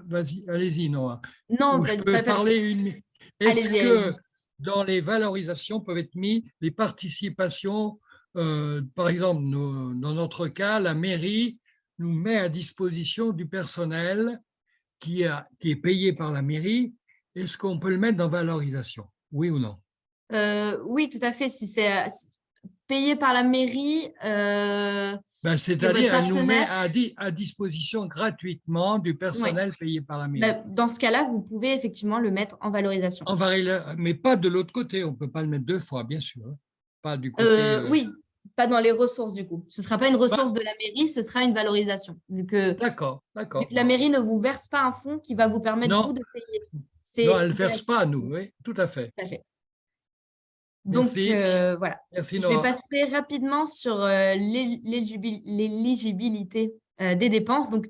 vas-y, allez-y, Noah. Non, je peux parler une… Est-ce que dans les valorisations peuvent être mis les participations, par exemple, dans notre cas, la mairie nous met à disposition du personnel qui est payé par la mairie. Est-ce qu'on peut le mettre dans valorisation? Oui ou non? Oui, tout à fait. Si c'est payé par la mairie… c'est-à-dire, elle nous met à disposition gratuitement du personnel payé par la mairie. Dans ce cas-là, vous pouvez effectivement le mettre en valorisation. Mais pas de l'autre côté. On ne peut pas le mettre deux fois, bien sûr. Pas du côté… Oui, pas dans les ressources du coup. Ce ne sera pas une ressource de la mairie, ce sera une valorisation. D'accord. La mairie ne vous verse pas un fonds qui va vous permettre vous de payer. Non, elle ne verse pas à nous, oui, tout à fait. Tout à fait. Donc, voilà. Merci, je vais passer rapidement sur l'éligibilité des dépenses. Donc,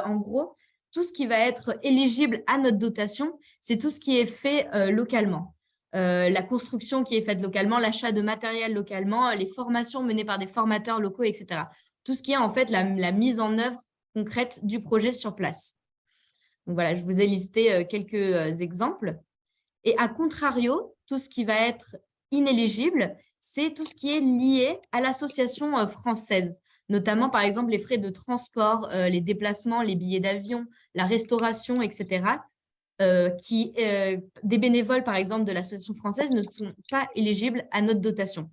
en gros, tout ce qui va être éligible à notre dotation, c'est tout ce qui est fait localement. La construction qui est faite localement, l'achat de matériel localement, les formations menées par des formateurs locaux, etc. Tout ce qui est en fait la mise en œuvre concrète du projet sur place. Donc, voilà, je vous ai listé quelques exemples. Et à contrario, tout ce qui va être inéligible, c'est tout ce qui est lié à l'association française, notamment par exemple les frais de transport, les déplacements, les billets d'avion, la restauration, etc. Des bénévoles par exemple de l'association française ne sont pas éligibles à notre dotation.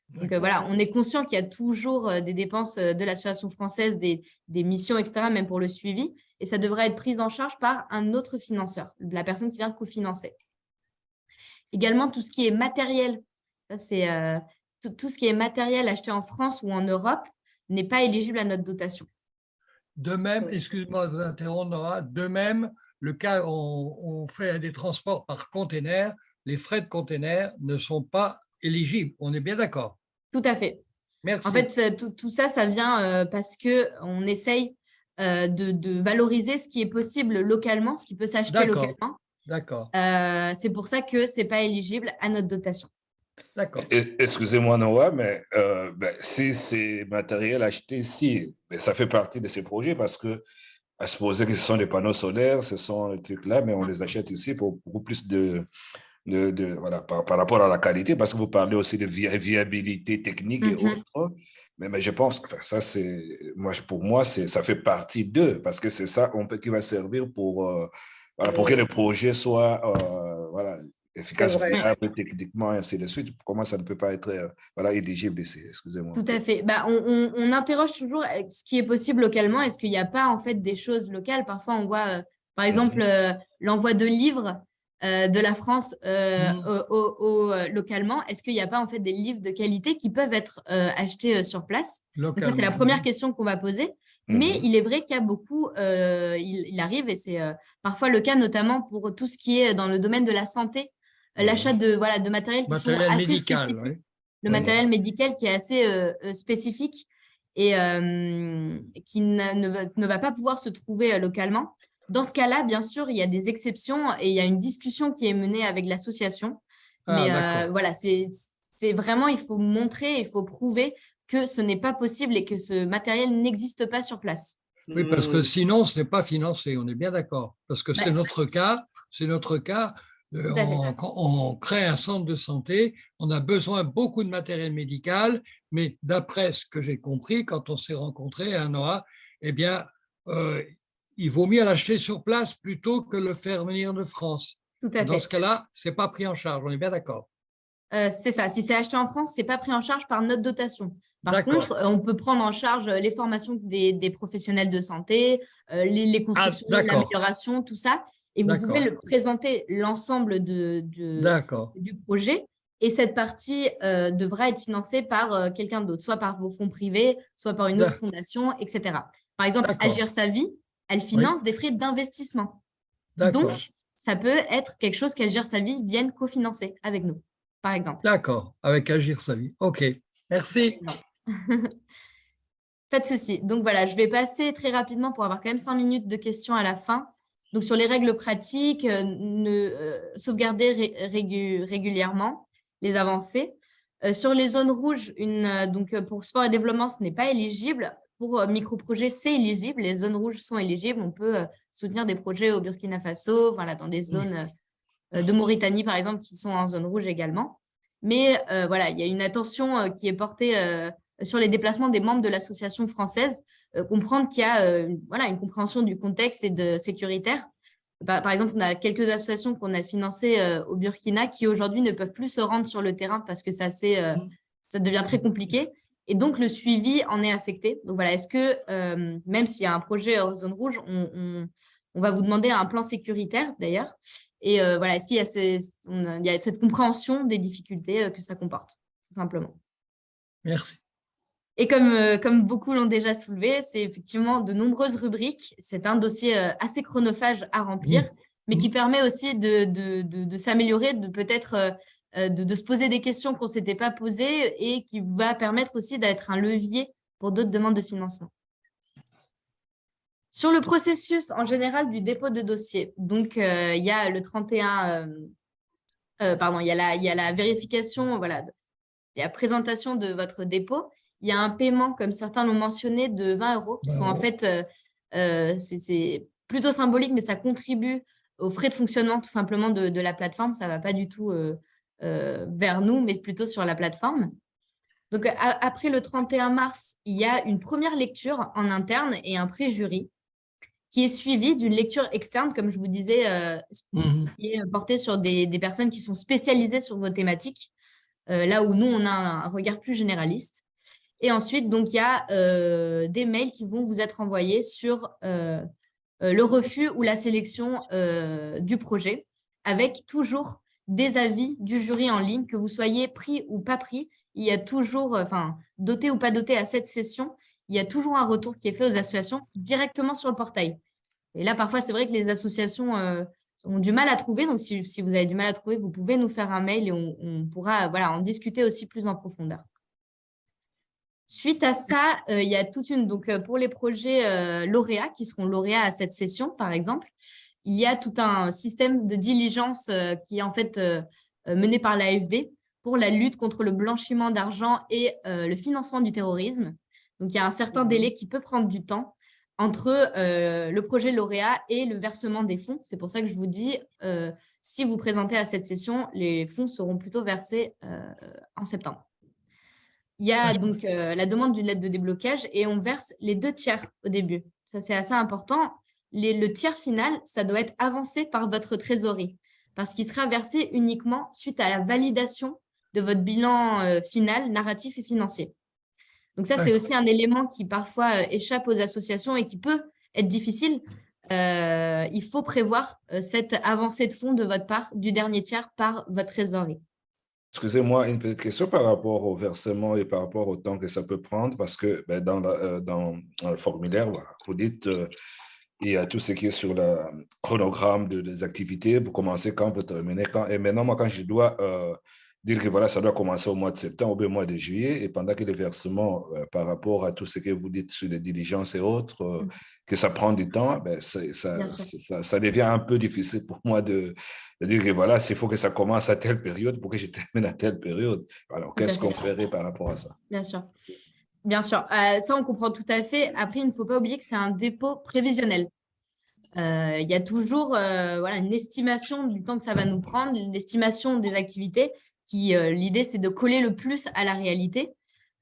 Donc voilà, on est conscient qu'il y a toujours des dépenses de l'association française, des missions, etc., même pour le suivi, et ça devrait être pris en charge par un autre financeur, la personne qui vient cofinancer. Également, tout ce qui est matériel, ça c'est tout ce qui est matériel acheté en France ou en Europe n'est pas éligible à notre dotation. De même, excuse-moi de vous interrompre, Nora, de même, le cas où on fait des transports par container, les frais de container ne sont pas éligibles. On est bien d'accord? Tout à fait. Merci. En fait, tout ça, ça vient parce qu'on essaye de valoriser ce qui est possible localement, ce qui peut s'acheter localement. D'accord. C'est pour ça que ce n'est pas éligible à notre dotation. D'accord. Excusez-moi, Noah, mais si c'est matériel acheté ici, ça fait partie de ces projets parce que, à supposer que ce sont des panneaux solaires, ce sont des trucs-là, mais on les achète ici pour beaucoup plus de voilà, par rapport à la qualité, parce que vous parlez aussi de viabilité technique et autres. Mais je pense que ça, pour moi, ça fait partie d'eux, parce que c'est ça qui va servir pour, voilà, pour que le projet soit voilà, efficace, viable, techniquement, et ainsi de suite. Comment ça ne peut pas être voilà, éligible ici? Excusez-moi. Tout à fait. Bah, on interroge toujours ce qui est possible localement. Est-ce qu'il n'y a pas en fait des choses locales? Parfois, on voit, par exemple, l'envoi de livres de la France localement. Est-ce qu'il n'y a pas en fait des livres de qualité qui peuvent être achetés sur place? Donc ça, c'est la première question qu'on va poser. Mais il est vrai qu'il y a beaucoup, il arrive, et c'est parfois le cas notamment pour tout ce qui est dans le domaine de la santé, l'achat de matériel qui sont assez médical, spécifiques. Le matériel médical qui est assez spécifique et qui ne va pas pouvoir se trouver localement. Dans ce cas-là, bien sûr, il y a des exceptions et il y a une discussion qui est menée avec l'association. Mais voilà, c'est vraiment, il faut montrer, il faut prouver que ce n'est pas possible et que ce matériel n'existe pas sur place. Oui, parce que sinon, ce n'est pas financé, on est bien d'accord. Parce que c'est notre cas, on crée un centre de santé, on a besoin beaucoup de matériel médical, mais d'après ce que j'ai compris, quand on s'est rencontrés à Noah, eh bien, il vaut mieux l'acheter sur place plutôt que le faire venir de France. Tout à fait. Dans ce cas-là, ce n'est pas pris en charge, on est bien d'accord. C'est ça, si c'est acheté en France, ce n'est pas pris en charge par notre dotation. Par contre, on peut prendre en charge les formations des professionnels de santé, les constructions, l'amélioration, tout ça. Et vous pouvez présenter l'ensemble du projet. Et cette partie devra être financée par quelqu'un d'autre, soit par vos fonds privés, soit par une autre fondation, etc. Par exemple, Agir sa vie, elle finance des frais d'investissement. Donc, ça peut être quelque chose qu'Agir sa vie vienne cofinancer avec nous, par exemple. D'accord, avec Agir sa vie. OK, merci. Pas de souci. Donc, voilà, je vais passer très rapidement pour avoir quand même 5 minutes de questions à la fin. Donc, sur les règles pratiques, sauvegarder régulièrement les avancées. Sur les zones rouges, donc pour sport et développement, ce n'est pas éligible. Pour micro-projets, c'est éligible. Les zones rouges sont éligibles. On peut soutenir des projets au Burkina Faso, voilà, dans des zones de Mauritanie, par exemple, qui sont en zone rouge également. Mais voilà, il y a une attention qui est portée sur les déplacements des membres de l'association française, comprendre qu'il y a voilà, une compréhension du contexte et de sécuritaire. Par exemple, on a quelques associations qu'on a financées au Burkina qui aujourd'hui ne peuvent plus se rendre sur le terrain parce que ça devient très compliqué. Et donc, le suivi en est affecté. Donc voilà, est-ce que même s'il y a un projet en zone rouge, on va vous demander un plan sécuritaire d'ailleurs. Et voilà, est-ce qu'il y a cette compréhension des difficultés que ça comporte, tout simplement. Merci. Et comme beaucoup l'ont déjà soulevé, c'est effectivement de nombreuses rubriques. C'est un dossier assez chronophage à remplir, mais qui permet aussi de s'améliorer, de peut-être de se poser des questions qu'on ne s'était pas posées et qui va permettre aussi d'être un levier pour d'autres demandes de financement. Sur le processus en général du dépôt de dossier, donc il y a le 31, pardon, il y a la vérification, voilà, il y a la présentation de votre dépôt. Il y a un paiement, comme certains l'ont mentionné, de 20 €, qui sont en fait, c'est plutôt symbolique, mais ça contribue aux frais de fonctionnement tout simplement de la plateforme. Ça ne va pas du tout vers nous, mais plutôt sur la plateforme. Donc, après le 31 mars, il y a une première lecture en interne et un pré-jury qui est suivie d'une lecture externe, comme je vous disais, qui est portée sur des personnes qui sont spécialisées sur vos thématiques, là où nous, on a un regard plus généraliste. Et ensuite, donc, il y a des mails qui vont vous être envoyés sur le refus ou la sélection du projet, avec toujours des avis du jury en ligne, que vous soyez pris ou pas pris. Il y a toujours, doté ou pas doté à cette session, il y a toujours un retour qui est fait aux associations directement sur le portail. Et là, parfois, c'est vrai que les associations ont du mal à trouver. Donc, si vous avez du mal à trouver, vous pouvez nous faire un mail et on pourra en discuter aussi plus en profondeur. Suite à ça, il y a toute une… Donc, pour les projets lauréats, qui seront lauréats à cette session, par exemple, il y a tout un système de diligence qui est en fait mené par l'AFD pour la lutte contre le blanchiment d'argent et le financement du terrorisme. Donc, il y a un certain délai qui peut prendre du temps. entre le projet lauréat et le versement des fonds. C'est pour ça que je vous dis, si vous présentez à cette session, les fonds seront plutôt versés en septembre. Il y a donc la demande d'une lettre de déblocage et on verse les 2/3 au début. Ça, c'est assez important. Le tiers final, ça doit être avancé par votre trésorerie parce qu'il sera versé uniquement suite à la validation de votre bilan final, narratif et financier. Donc ça, c'est aussi un élément qui parfois échappe aux associations et qui peut être difficile. Il faut prévoir cette avancée de fonds de votre part, du dernier tiers par votre trésorerie. Excusez-moi, une petite question par rapport au versement et par rapport au temps que ça peut prendre, parce que dans le formulaire, voilà, vous dites il y a tout ce qui est sur le chronogramme des activités, vous commencez quand, vous terminez quand. Et maintenant, moi, quand je dois dire que voilà, ça doit commencer au mois de septembre ou au mois de juillet, et pendant que les versements, par rapport à tout ce que vous dites sur les diligences et autres, que ça prend du temps, ben, ça devient un peu difficile pour moi de dire que voilà, il faut que ça commence à telle période pour que je termine à telle période. Alors, qu'est-ce qu'on ferait par rapport à ça? Bien sûr. Bien sûr, ça on comprend tout à fait. Après, il ne faut pas oublier que c'est un dépôt prévisionnel. Il y a toujours voilà, une estimation du temps que ça va nous prendre, l'estimation des activités, qui l'idée c'est de coller le plus à la réalité.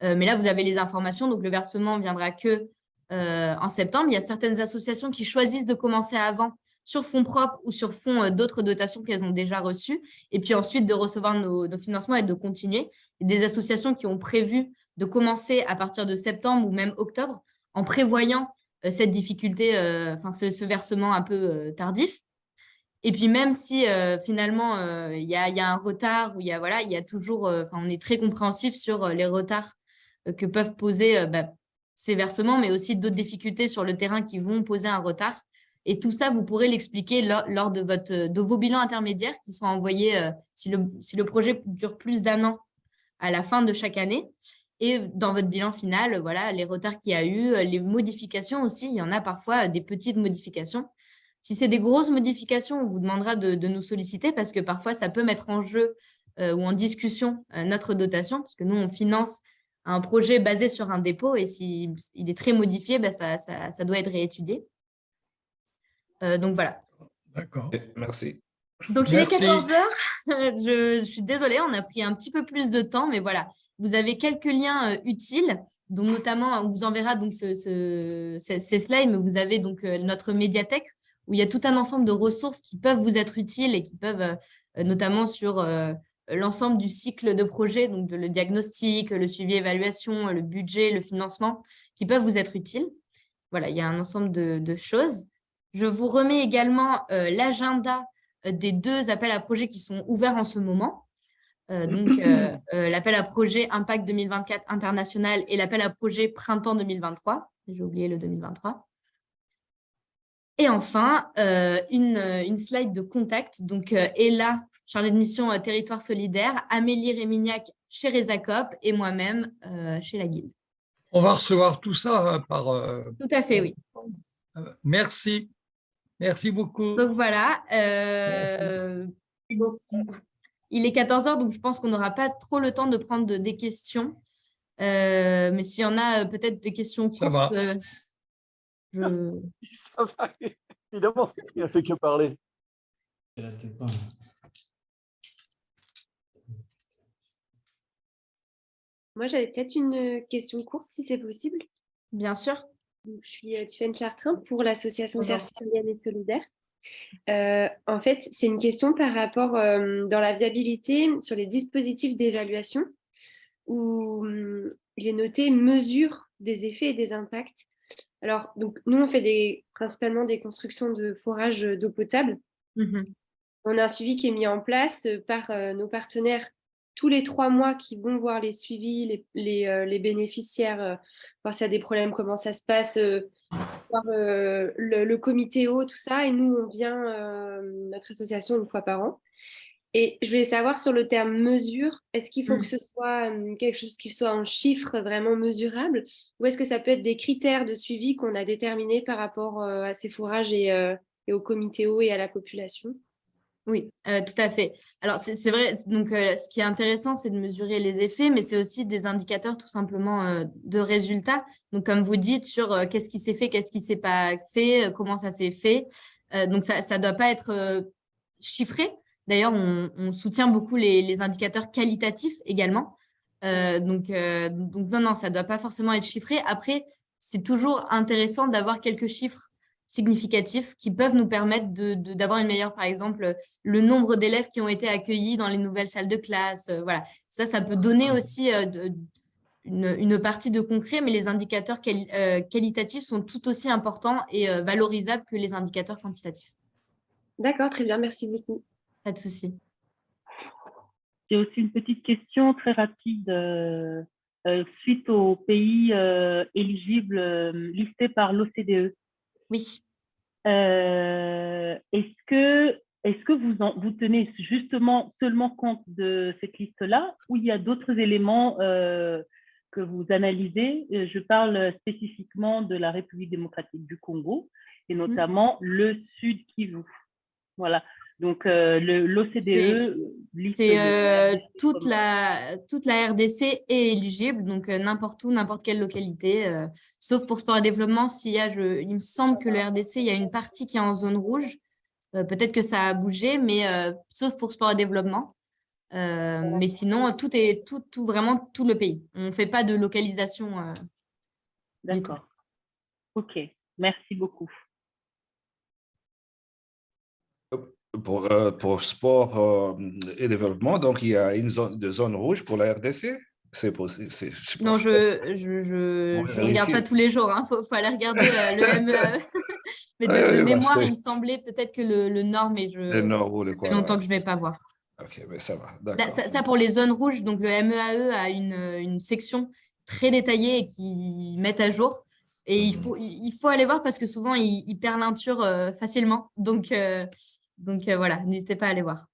Mais là, vous avez les informations, donc le versement ne viendra que en septembre. Il y a certaines associations qui choisissent de commencer avant sur fonds propres ou sur fonds d'autres dotations qu'elles ont déjà reçues, et puis ensuite de recevoir nos financements et de continuer. Il y a des associations qui ont prévu de commencer à partir de septembre ou même octobre en prévoyant cette difficulté, ce versement un peu tardif. Et puis même si finalement il y a un retard, ou il y a toujours, on est très compréhensif sur les retards que peuvent poser ces versements, mais aussi d'autres difficultés sur le terrain qui vont poser un retard. Et tout ça, vous pourrez l'expliquer lors de vos bilans intermédiaires qui sont envoyés si le projet dure plus d'1 an à la fin de chaque année. Et dans votre bilan final, voilà, les retards qu'il y a eu, les modifications aussi, il y en a parfois des petites modifications. Si c'est des grosses modifications, on vous demandera de nous solliciter parce que parfois, ça peut mettre en jeu ou en discussion notre dotation, parce que nous, on finance un projet basé sur un dépôt et s'il est très modifié, ça doit être réétudié. Donc voilà. D'accord. Merci. Donc, il est 14h. Je suis désolée, on a pris un petit peu plus de temps, mais voilà. Vous avez quelques liens utiles, dont notamment, on vous enverra donc ces slides, mais vous avez donc notre médiathèque où il y a tout un ensemble de ressources qui peuvent vous être utiles et qui peuvent notamment sur l'ensemble du cycle de projet, donc le diagnostic, le suivi évaluation, le budget, le financement, qui peuvent vous être utiles. Voilà, il y a un ensemble de choses. Je vous remets également l'agenda des 2 appels à projets qui sont ouverts en ce moment. Donc, l'appel à projet Impact 2024 international et l'appel à projet Printemps 2023. J'ai oublié le 2023. Et enfin, une slide de contact. Donc, Ella, chargée de mission Territoire solidaire, Amélie Rémignac chez Resacop et moi-même chez la Guilde. On va recevoir tout ça par… Tout à fait, oui. Merci. Merci beaucoup. Donc voilà, il est 14h, donc je pense qu'on n'aura pas trop le temps de prendre des questions. Mais s'il y en a peut-être des questions courtes, Ça va, évidemment, il n'a fait que parler. Moi, j'avais peut-être une question courte, si c'est possible. Bien sûr. Donc, je suis Tiffaine Chartrain pour l'association Terre citoyenne et solidaire. En fait, c'est une question par rapport dans la viabilité sur les dispositifs d'évaluation où il est noté mesure des effets et des impacts. Alors, donc, nous, on fait principalement des constructions de forages d'eau potable. On a un suivi qui est mis en place par nos partenaires tous les 3 mois qui vont voir les suivis, les bénéficiaires, voir s'il y a des problèmes, comment ça se passe, voir le comité eau, tout ça. Et nous, on vient, notre association, 1 fois par an. Et je voulais savoir sur le terme mesure, est-ce qu'il faut que ce soit quelque chose qui soit en chiffres vraiment mesurable ou est-ce que ça peut être des critères de suivi qu'on a déterminés par rapport à ces forages et au comité eau et à la population? Oui, tout à fait. Alors, c'est vrai, donc ce qui est intéressant, c'est de mesurer les effets, mais c'est aussi des indicateurs tout simplement de résultats. Donc, comme vous dites, sur qu'est-ce qui s'est fait, qu'est-ce qui s'est pas fait, comment ça s'est fait. Donc, ça ne doit pas être chiffré. D'ailleurs, on soutient beaucoup les indicateurs qualitatifs également. Donc, non, ça ne doit pas forcément être chiffré. Après, c'est toujours intéressant d'avoir quelques chiffres significatifs qui peuvent nous permettre d'avoir une meilleure, par exemple, le nombre d'élèves qui ont été accueillis dans les nouvelles salles de classe. Voilà, ça peut donner aussi une partie de concret, mais les indicateurs qualitatifs sont tout aussi importants et valorisables que les indicateurs quantitatifs. D'accord, très bien, merci beaucoup. Pas de souci. J'ai aussi une petite question très rapide suite aux pays éligibles listés par l'OCDE. Oui. Est-ce que vous tenez justement seulement compte de cette liste-là ou il y a d'autres éléments que vous analysez? Je parle spécifiquement de la République démocratique du Congo et notamment le Sud Kivu. Voilà. Donc, l'OCDE liste toute la RDC est éligible, donc n'importe où, n'importe quelle localité, sauf pour sport et développement. Il me semble que le RDC, il y a une partie qui est en zone rouge. Peut-être que ça a bougé, mais sauf pour sport et développement. Mais sinon, vraiment tout le pays. On ne fait pas de localisation. D'accord. OK. Merci beaucoup. Pour sport et développement, donc il y a une zone rouge pour la RDC. C'est possible. Non, je regarde pas tous les jours. Hein. Faut aller regarder le MEAE. Mais de mémoire, il me semblait peut-être que le Nord, mais ça fait longtemps que je ne vais pas voir. Ok, mais ça va. Là, ça pour les zones rouges, donc le MEAE a une section très détaillée et qui met à jour. Et il faut aller voir parce que souvent, il perd l'einture facilement. Donc voilà, n'hésitez pas à aller voir.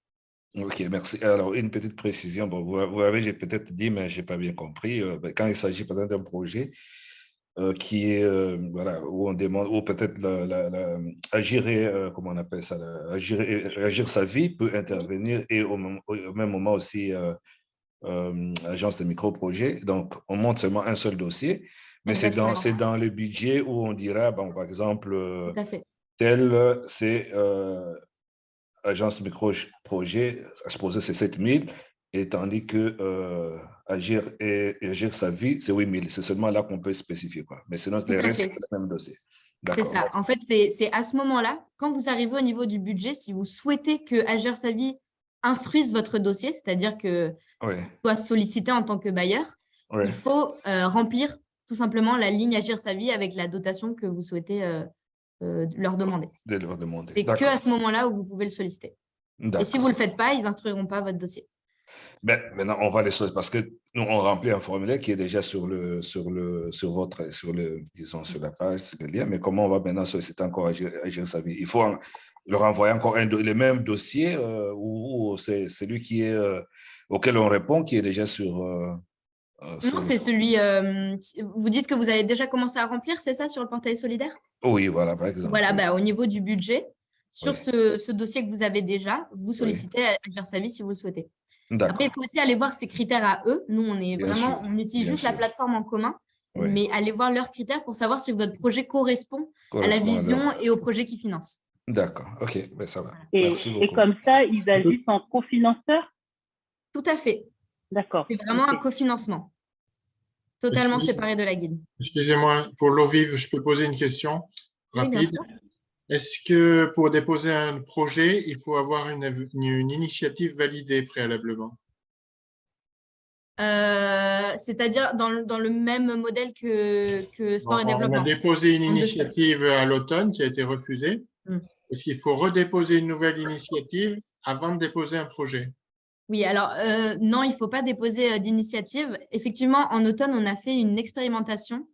Ok, merci. Alors, une petite précision. Bon, vous l'avez j'ai peut-être dit, mais je n'ai pas bien compris. Quand il s'agit par exemple d'un projet qui est, voilà, où on demande, ou peut-être agir, comment on appelle ça, agir sa vie peut intervenir et au même moment aussi agence de micro-projet. Donc, on monte seulement un seul dossier, mais c'est dans le budget où on dira, bon, par exemple, tel, c'est agence de micro-projet, supposé c'est 7 000, et tandis que agir sa vie, c'est 8 000. C'est seulement là qu'on peut spécifier, quoi. Mais sinon, les restes, c'est le même dossier. C'est ça. En fait, c'est à ce moment-là, quand vous arrivez au niveau du budget, si vous souhaitez que Agir sa vie instruise votre dossier, c'est-à-dire que soit sollicité en tant que bailleur, il faut remplir tout simplement la ligne Agir sa vie avec la dotation que vous souhaitez leur demander. C'est que à ce moment-là où vous pouvez le solliciter. Et si vous ne le faites pas, ils n'instruiront pas votre dossier. Ben, maintenant, on va les solliciter parce que nous, on remplit un formulaire qui est déjà sur la page, sur le lien. Mais comment on va maintenant solliciter encore Agir sa vie? Il faut leur envoyer encore le même dossier ou c'est celui auquel on répond qui est déjà sur... non, c'est celui... vous dites que vous avez déjà commencé à remplir, c'est ça, sur le portail solidaire? Oui, voilà, par exemple. Voilà, au niveau du budget, sur ce dossier que vous avez déjà, vous sollicitez Agir sa vie si vous le souhaitez. Après, il faut aussi aller voir ces critères à eux. Nous, on utilise juste la plateforme en commun, mais allez voir leurs critères pour savoir si votre projet correspond à la vision et au projet qu'ils financent. D'accord, ok, ben, ça va. Merci beaucoup. Et comme ça, ils agissent en cofinanceur? Tout à fait. D'accord. C'est vraiment un cofinancement, totalement séparé de la guilde. Excusez-moi, pour l'OVIV, je peux poser une question rapide? Oui, bien sûr. Est-ce que pour déposer un projet, il faut avoir une initiative validée préalablement? C'est-à-dire dans le même modèle que sport et développement. On a déposé une initiative à l'automne qui a été refusée. Est-ce qu'il faut redéposer une nouvelle initiative avant de déposer un projet? Oui, alors non, il ne faut pas déposer d'initiative. Effectivement, en automne, on a fait une expérimentation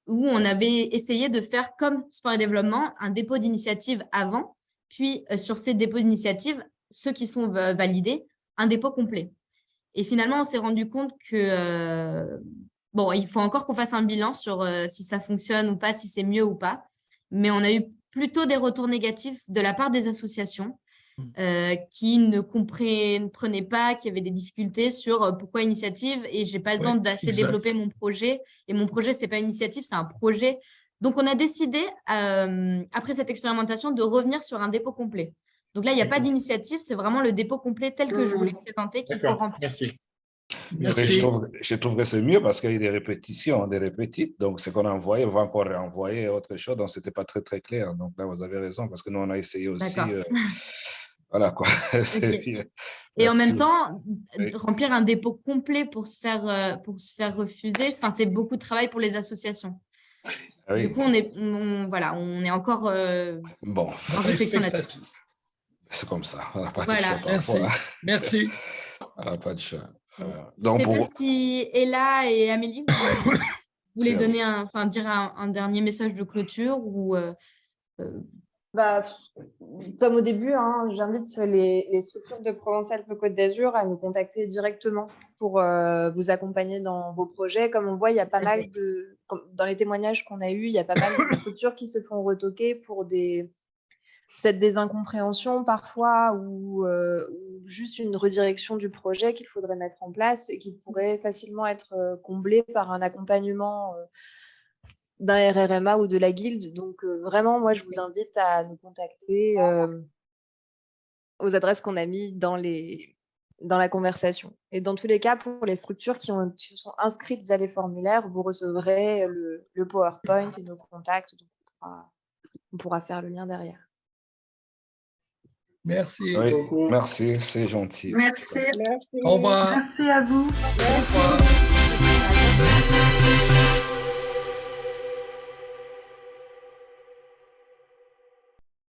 où on avait essayé de faire comme sport et développement, un dépôt d'initiative avant, puis sur ces dépôts d'initiative, ceux qui sont validés, un dépôt complet. Et finalement, on s'est rendu compte que, il faut encore qu'on fasse un bilan sur si ça fonctionne ou pas, si c'est mieux ou pas. Mais on a eu plutôt des retours négatifs de la part des associations qui ne comprenaient pas, qui avaient des difficultés sur pourquoi initiative et j'ai pas le temps d'assez développer mon projet. Et mon projet, c'est pas une initiative, c'est un projet. Donc, on a décidé, après cette expérimentation, de revenir sur un dépôt complet. Donc là, il n'y a pas d'initiative, c'est vraiment le dépôt complet tel que je voulais le présenter qu'il faut remplir. Merci. Je trouve que c'est mieux parce qu'il y a des répétitions, des répétites. Donc, ce qu'on a envoyé, on va encore renvoyer autre chose. Donc, ce n'était pas très, très clair. Donc, là, vous avez raison parce que nous, on a essayé aussi. Voilà quoi. Okay. Et en même temps, remplir un dépôt complet pour se faire refuser, c'est beaucoup de travail pour les associations. Du coup, on est encore en réflexion là-dessus. C'est comme ça. On n'a pas voilà. de choix. Merci. On n'a pas de choix. Donc, je ne sais pas si Ella et Amélie, vous voulez donner dire un dernier message de clôture ou comme au début, j'invite les structures de Provence-Alpes-Côte d'Azur à nous contacter directement pour vous accompagner dans vos projets. Comme on voit, il y a pas mal dans les témoignages qu'on a eus, il y a pas mal de structures qui se font retoquer pour peut-être des incompréhensions parfois ou juste une redirection du projet qu'il faudrait mettre en place et qui pourrait facilement être comblé par un accompagnement d'un RRMA ou de la guilde. Donc, vraiment, moi, je vous invite à nous contacter aux adresses qu'on a mis dans la conversation. Et dans tous les cas, pour les structures qui se sont inscrites via les formulaires, vous recevrez le PowerPoint et nos contacts. Donc, on pourra faire le lien derrière. Merci. Oui, merci, c'est gentil. Merci. Au revoir. Merci à vous. Merci.